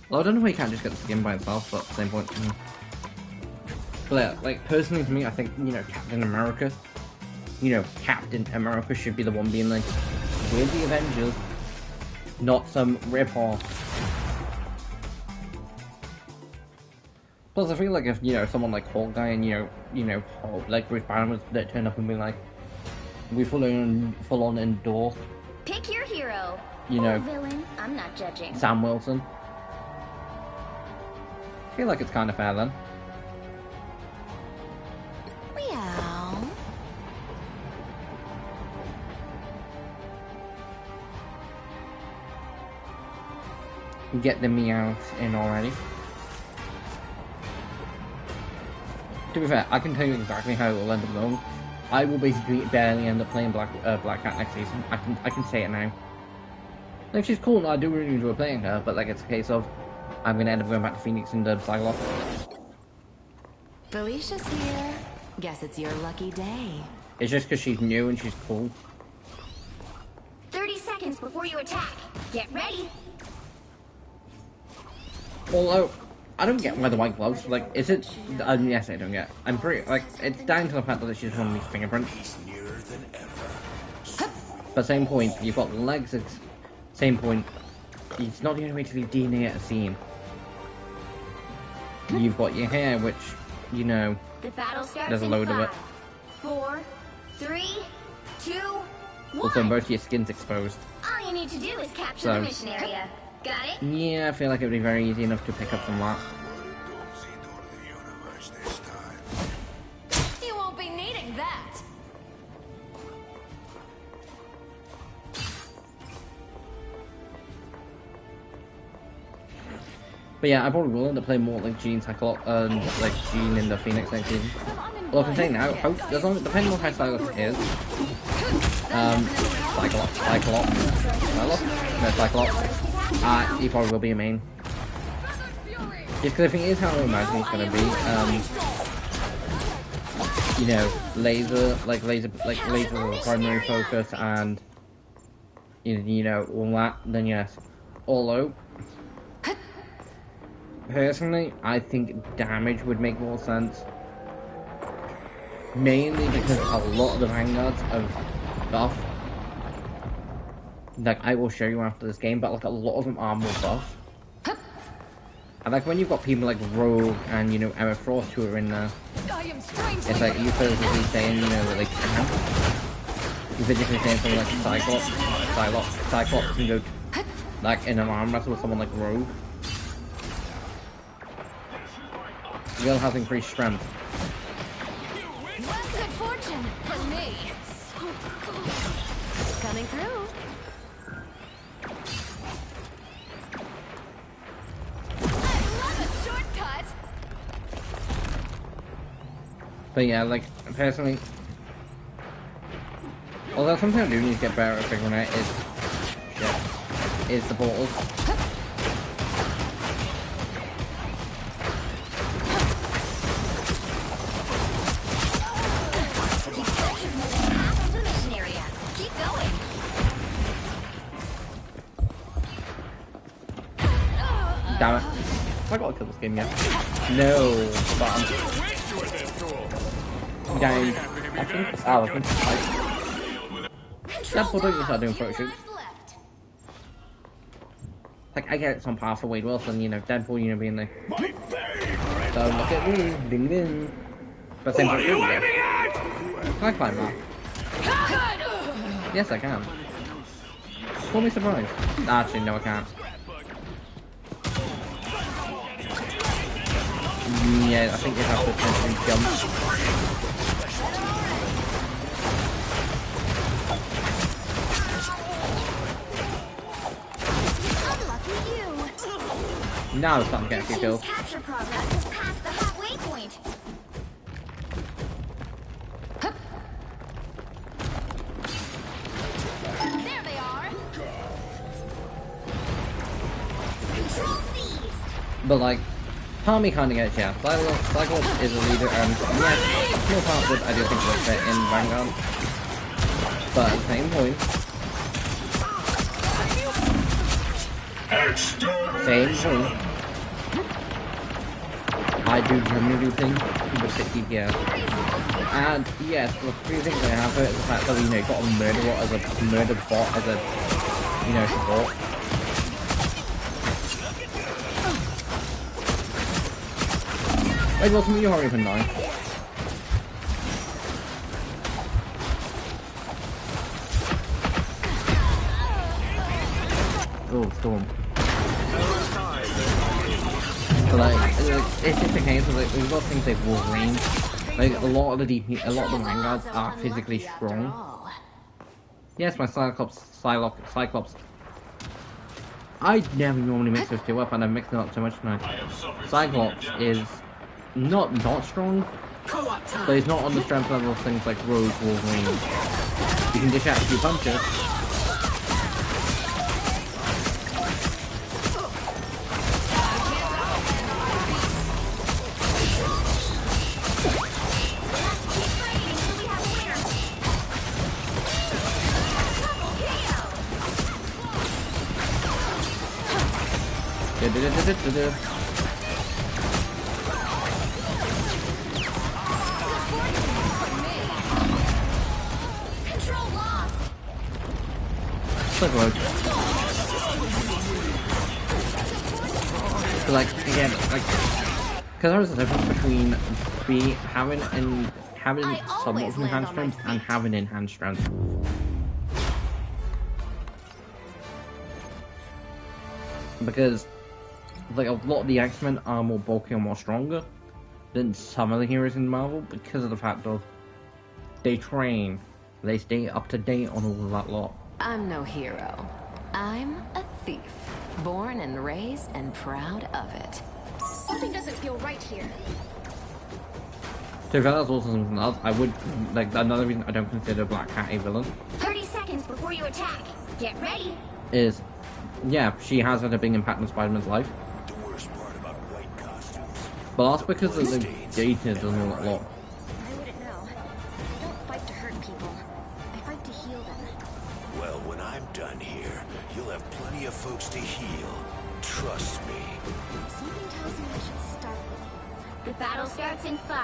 well, I don't know why you can't just get the skin by itself, but at the same point. But yeah, like, personally to me, I think, you know, Captain America should be the one being like, We're the Avengers, not some rip-off. Plus, I feel like if, you know, someone like Hawkeye and, you know, like Bruce Banner was that turned up and be like, we full on endorse, Pick your hero. you Or know, villain. I'm not judging. Sam Wilson. I feel like it's kind of fair then. Meow. Get the meows in already. To be fair, I can tell you exactly how it will end up going. I will basically barely end up playing Black Cat next season. I can say it now. Like, she's cool and I do really enjoy playing her, but like it's a case of I'm gonna end up going back to Phoenix and Psylocke. Felicia's here. Guess it's your lucky day. It's just because she's new and she's cool. 30 seconds before you attack. Get ready. Although, I don't get why the white gloves, like, is it, yes I don't get, I'm pretty, like, it's down to the fact that she's one of these fingerprints. But same point, you've got legs, it's, same point, it's not the only way to leave DNA at a scene. You've got your hair, which, you know, The battle starts there's a in load of 5, it. 4, 3, 2, 1. Also, most of your skin's exposed. All you need to do is capture So- the mission area. Got it? Yeah, I feel like it would be very easy enough to pick up from that. You won't be needing that. But yeah, I probably will end up playing more like Jean Cyclops, like Jean in the Phoenix next season. Well, I can say now, hope, depending on how Cyclops is, he probably will be a main. Just because I think it is how I imagine he's gonna be, you know, laser is the primary focus, and, you know, all that, then yes. Although, personally, I think damage would make more sense. Mainly because a lot of the vanguards of buff, like I will show you after this game, but like a lot of them are more buff. And like when you've got people like Rogue and, you know, Emma Frost who are in there, it's like you physically saying, you know, that they can. You physically saying something like Cyclops can go like in an arm wrestle with someone like Rogue. Will have increased strength. Good fortune for me. Coming through. I love a shortcut. But yeah, like, personally, although something I do need to get better at figuring out is the portals. Half of the mission area. Keep going. Damn it. I gotta kill this game yet. No, but I'm down. I think, that's what I start doing photo shoots. Left. Like, I get some powerful Wade Wilson, you know, Deadpool, you know, being there. So look at me, ding ding. But same thing, can I climb that? Yes, I can. Call me surprised. Actually, no, I can't. Yeah, I think you have to potentially jump. Unlucky you. Now it's starting to get a few Your kills. team's capture progress is past the halfway point. There they are. Control seized. But like, part of me kind of gets, yeah, Cyclops is a leader, and yes, small part of it I do think would fit in Vanguard. But at the same point, I do generally do things with 60 FPS. And yes, the three things I have is the fact that you know you got a murder bot as a support. Wait, what's me or even 9? Oh, storm. So like, it's just a case of like we've got things like Wolverine. Like a lot of the vanguards are physically strong. Yes, my Cyclops. I never normally mix those two up, and I'm mixing it up so much tonight. Cyclops is not strong, but he's not on the strength level of things like Rogue, Wolverine. You can dish out a few punches. Control lost. So close. So like again, like because there's a difference between having somewhat of enhanced strength and having enhanced strength. Because like a lot of the X-Men are more bulky and more stronger than some of the heroes in Marvel because of the fact of they train, they stay up to date on all of that lot. I'm no hero. I'm a thief. Born and raised and proud of it. Something doesn't feel right here. So that's also something else. I would like another reason I don't consider Black Cat a villain 30 seconds before you attack. Get ready. is, yeah, she has had a big impact on Spider-Man's life. The worst part about white costumes. But that's because of the dating and all that lot. I wouldn't know. I don't fight to hurt people. I fight to heal them. Well, when I'm done here, you'll have plenty of folks to heal. Trust me. Something tells me I should start with you. The battle starts in 5,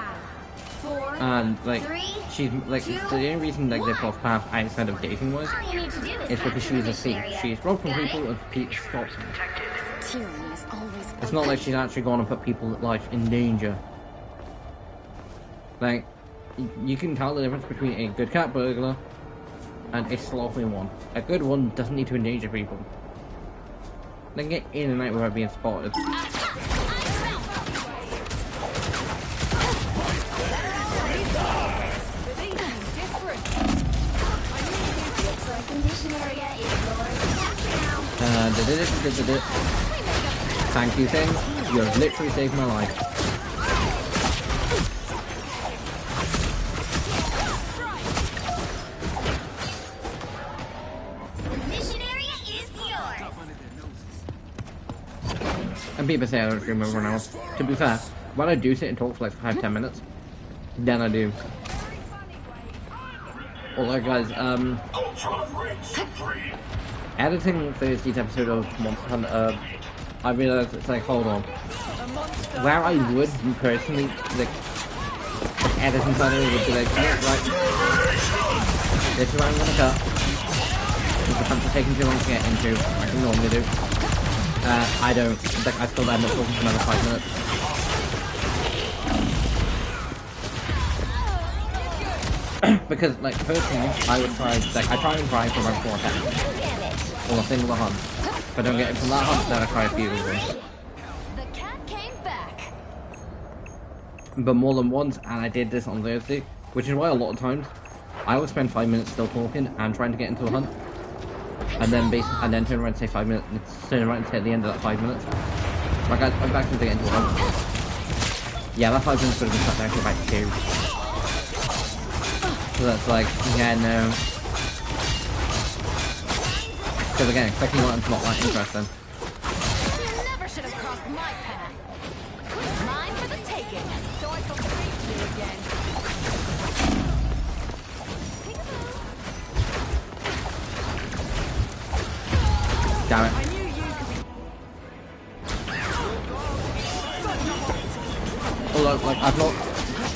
4, And like, 3, she's like, 2, the only reason like they cross paths outside of dating was all you need to do is it's because she's a thief. area. She's robbed from Got people it? and Pete stops them. Tyranny is always It's not like she's actually gone and put people's life in danger. Like, you can tell the difference between a good cat burglar and a sloppy one. A good one doesn't need to endanger people. They can get in and out without being spotted. Condition area is yours. Now. Thank you, Thing. You have literally saved my life. Mission area is yours. And people say I don't remember now. To be fair, when I do sit and talk for like 5-10 minutes, then I do. Alright guys, editing Thursday's episode of Monster Hunter, I realised it's like, hold on. Where I would, personally, like, editing side of it would be like, yeah, right, this is what I'm gonna cut. The hunt's taking too long to get into, like I normally do. I don't, like, I still end up talking for another 5 minutes. Because, like, personally, I would try, like, I try and try for about 4 attempts. Or a single hunt. If I don't get it from that hunt, then I try a few of them. The cat came back. But more than once, and I did this on Thursday, which is why a lot of times, I would spend 5 minutes still talking and trying to get into a hunt. And then turn around and say 5 minutes, turn around and say at the end of that 5 minutes. Like, I've actually to get into a hunt. Yeah, that 5 minutes would have been cut down to about 2. So that's like, yeah, no. Because again, expecting one's not that interesting. You never should have crossed my path. Mine for the taking. So I feel free to you again. Damn it. I knew you could be. Although, like, I've not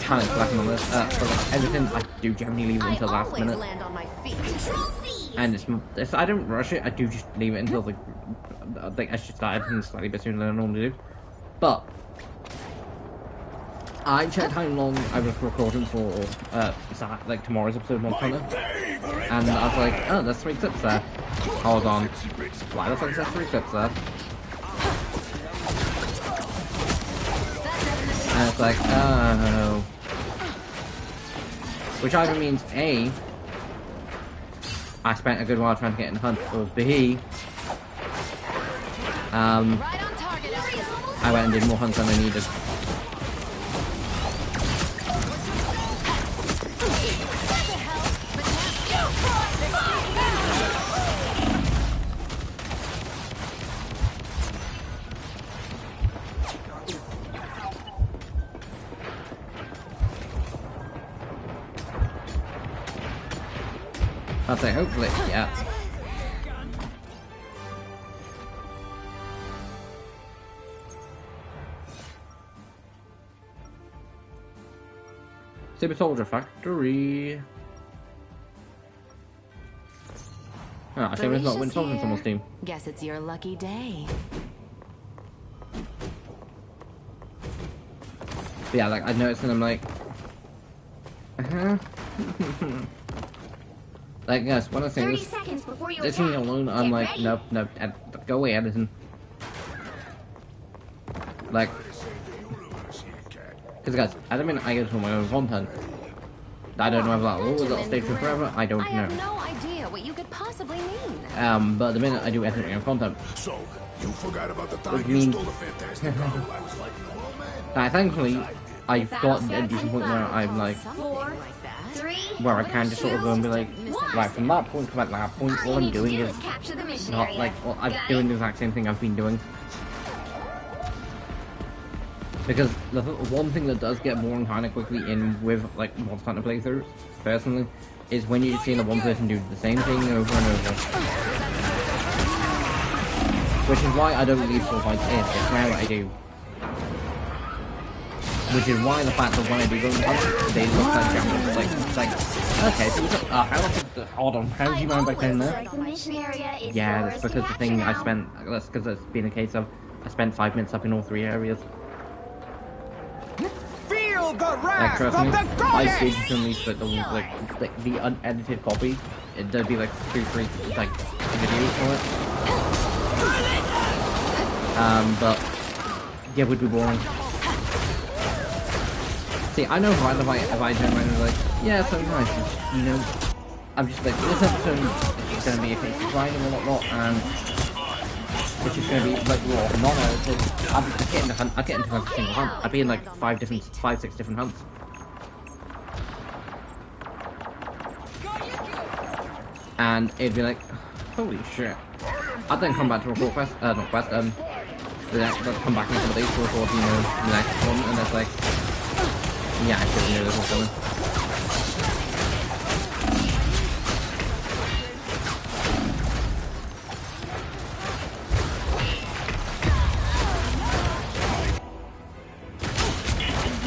panicked lacking on this, but like, everything I do generally leave it until the last minute. Land on my feet. And it's I don't rush it, I do just leave it until like I should start editing slightly bit sooner than I normally do. But I checked how long I was recording for like tomorrow's episode of Monster Hunter, and I was like, oh, there's 3 clips there. Hold on, why the fuck is there 3 clips there? And it's like, oh, which either means A, I spent a good while trying to get in Hunt, or B, I went and did more hunts than I needed. I'll say hopefully, yeah. Super Soldier Factory. Ah, I think it's not Winter Soldier on someone's team. Guess it's your lucky day. But yeah, like I noticed and I'm like, like yes, when I say 30 this, seconds before you this attack. thing alone, I'm Get like, ready. nope, go away, Edison. Like, because guys, at the minute I go to my own content. I don't know if that will stay true forever. I don't I have know. no idea what you could possibly mean. But at the minute I do edit my own content. So, you forgot about the Which time you means- stole the fantastic goal. I was like, oh man. Now, thankfully, I've got a decent point where I'm like, Something like that. 3, where I can just sort of go and be like, right, from that point to that point, all I'm doing is capture the mission not area. like, well, I'm Got doing it? the exact same thing I've been doing. Because the one thing that does get boring kind of quickly in with like Monster Hunter playthroughs, personally, is when you're seeing the one person do the same thing over and over. Which is why I don't leave full fights in, it's rare that I do. Which is why the fact that when I do go to hunt, they look like jammies. Like, okay, so hold on, how do you mind by saying that? Like the mission area is Yeah, yours that's to because the thing I capture spent, that's because it's been a case of, I spent 5 minutes up in all 3 areas. Feel the Like, wrath trust of me, the I goddess! digitally split the, like the unedited copy, there'd be like 2-3, like, videos for it. But, yeah, it would be boring. See, I know right if I turn around and be like, yeah, so nice, you know, I'm just like, this episode is just going to be a case of grinding and whatnot, and it's just going to be like raw, non-edited. I'd get into hunt, I'd get into like a single hunt, I'd be in like 5, 6 different hunts. And it'd be like, holy shit. I'd then come back to record quest, not quest, come back in a couple of days to record, you know, the next one, and it's like, yeah, I should have knew this was coming.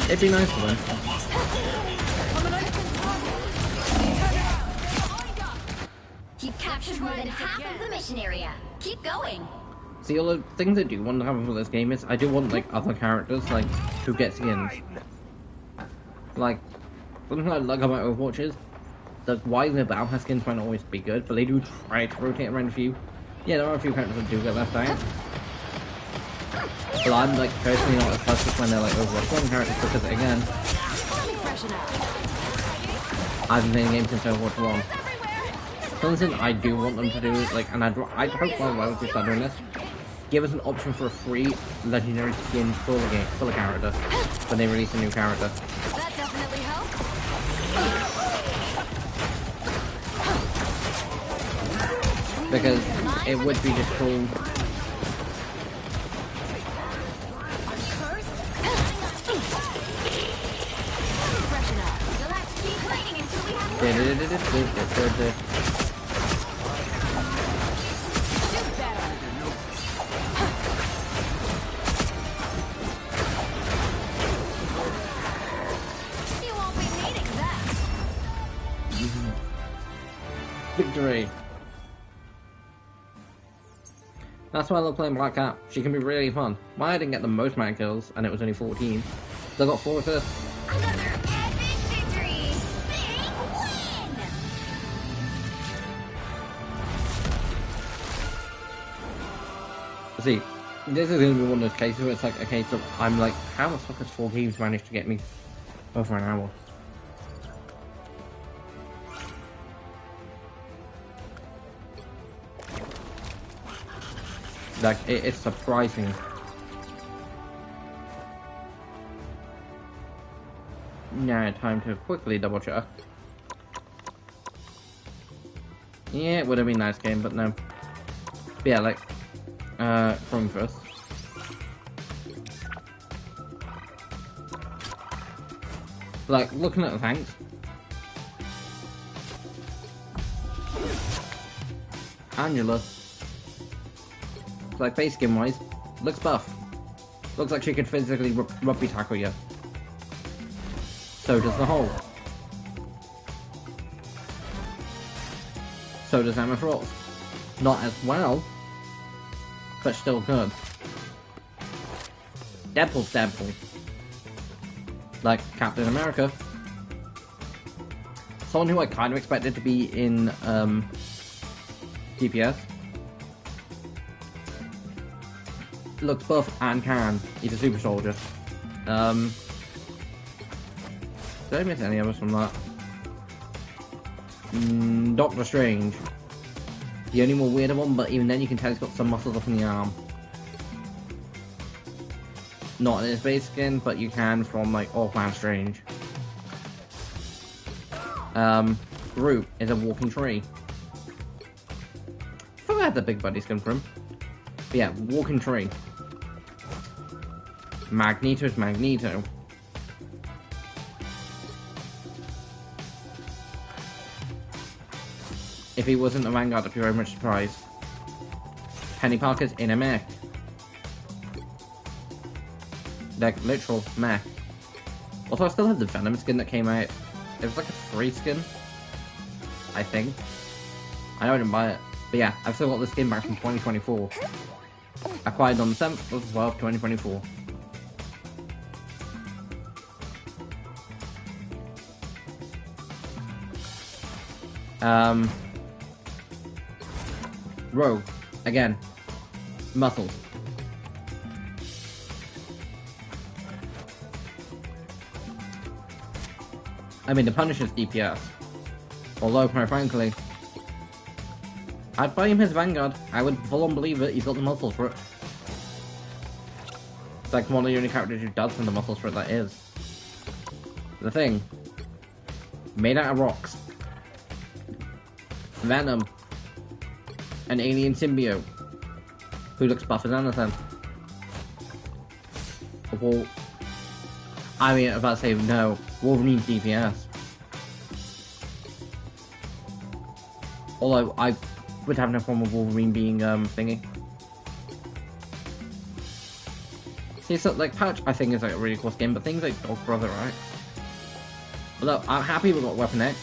It'd be nice for them. You've captured more than half of the mission area. Keep going. See, all the things I do want to happen for this game is I do want like other characters like who get skins. Like something I like about Overwatch is the why the battle pass skins might not always be good, but they do try to rotate around a few. Yeah, there are a few characters that do get left out. But I'm like personally not as fussed with when they're like Overwatch 1 characters because again, I've been playing the game since Overwatch 1. Something I do want them to do, like, and I'd hope one of them start doing this. Give us an option for a free legendary skin for the game, for the character, when they release a new character. That definitely helps. Because it would be just cool. You'll have to keep fighting until we have Victory! That's why I love playing Black Cat. She can be really fun. Why I didn't get the most amount of kills, and it was only 14. So I got 4 assists. Another epic victory! Big win! See, this is going to be one of those cases where it's like a case of, I'm like, how the fuck has 4 games managed to get me over an hour? Like, it's surprising. Now, time to quickly double check. Yeah, it would have been a nice game, but no. But yeah, like, from first. Like, looking at the tanks. Angela. Like, base skin wise, looks buff. Looks like she could physically rugby tackle you. So does the Hulk. So does Emma Frost. Not as well, but still good. Deadpool's Deadpool. Like Captain America. Someone who I kind of expected to be in DPS. Looks buff and can. He's a super soldier. Did I miss any of us from that? Doctor Strange. The only more weirder one, but even then you can tell he's got some muscles up in the arm. Not in his base skin, but you can from like All-Man Strange. Groot is a walking tree. I thought I had the big buddy skin for him. But yeah, walking tree. Magneto is Magneto. If he wasn't a Vanguard, I'd be very much surprised. Penny Parker's in a mech. Like, literal mech. Also, I still have the Venom skin that came out. It was like a free skin. I think. I know I didn't buy it. But yeah, I've still got the skin back from 2024. Acquired on the 7th of 12th, 2024. Rogue. Again. Muscles. I mean, the Punisher's DPS. Although, quite frankly, I'd buy him his Vanguard. I would full on believe it. He's got the muscles for it. It's like one of the only characters who does have the muscles for it, that is. The Thing. Made out of rocks. Venom. An alien symbiote. Who looks buff as anything. Well, I mean, I was about to say no. Wolverine's DPS. Although, I would have no problem with Wolverine being, thingy. See, so, like, Pouch, I think is, like, a really cool skin, but things like Dog Brother, right? Although, I'm happy with Weapon X.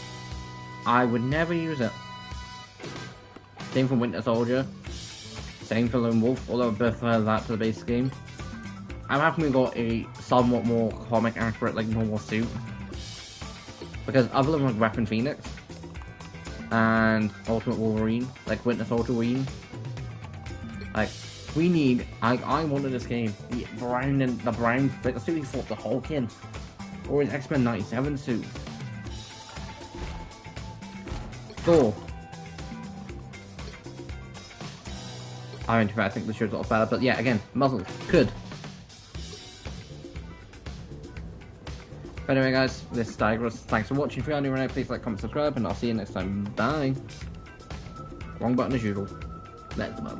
I would never use it. Same for Winter Soldier. Same for Lone Wolf, although I prefer that to the base game. I'm happy we got a somewhat more comic accurate, like, normal suit. Because other than, like, Weapon Phoenix and Ultimate Wolverine, like Winter Soldier Wolverine, like, we need, I wanted this game, the brown, like the suit he fought the Hulk in, or his X-Men 97 suit. Thor. I mean, I think the show's a lot better, but yeah, again, muscles, could. But anyway, guys, this is Digress. Thanks for watching. If you are new around, please like, comment, subscribe, and I'll see you next time. Bye. Wrong button as usual. Let's go.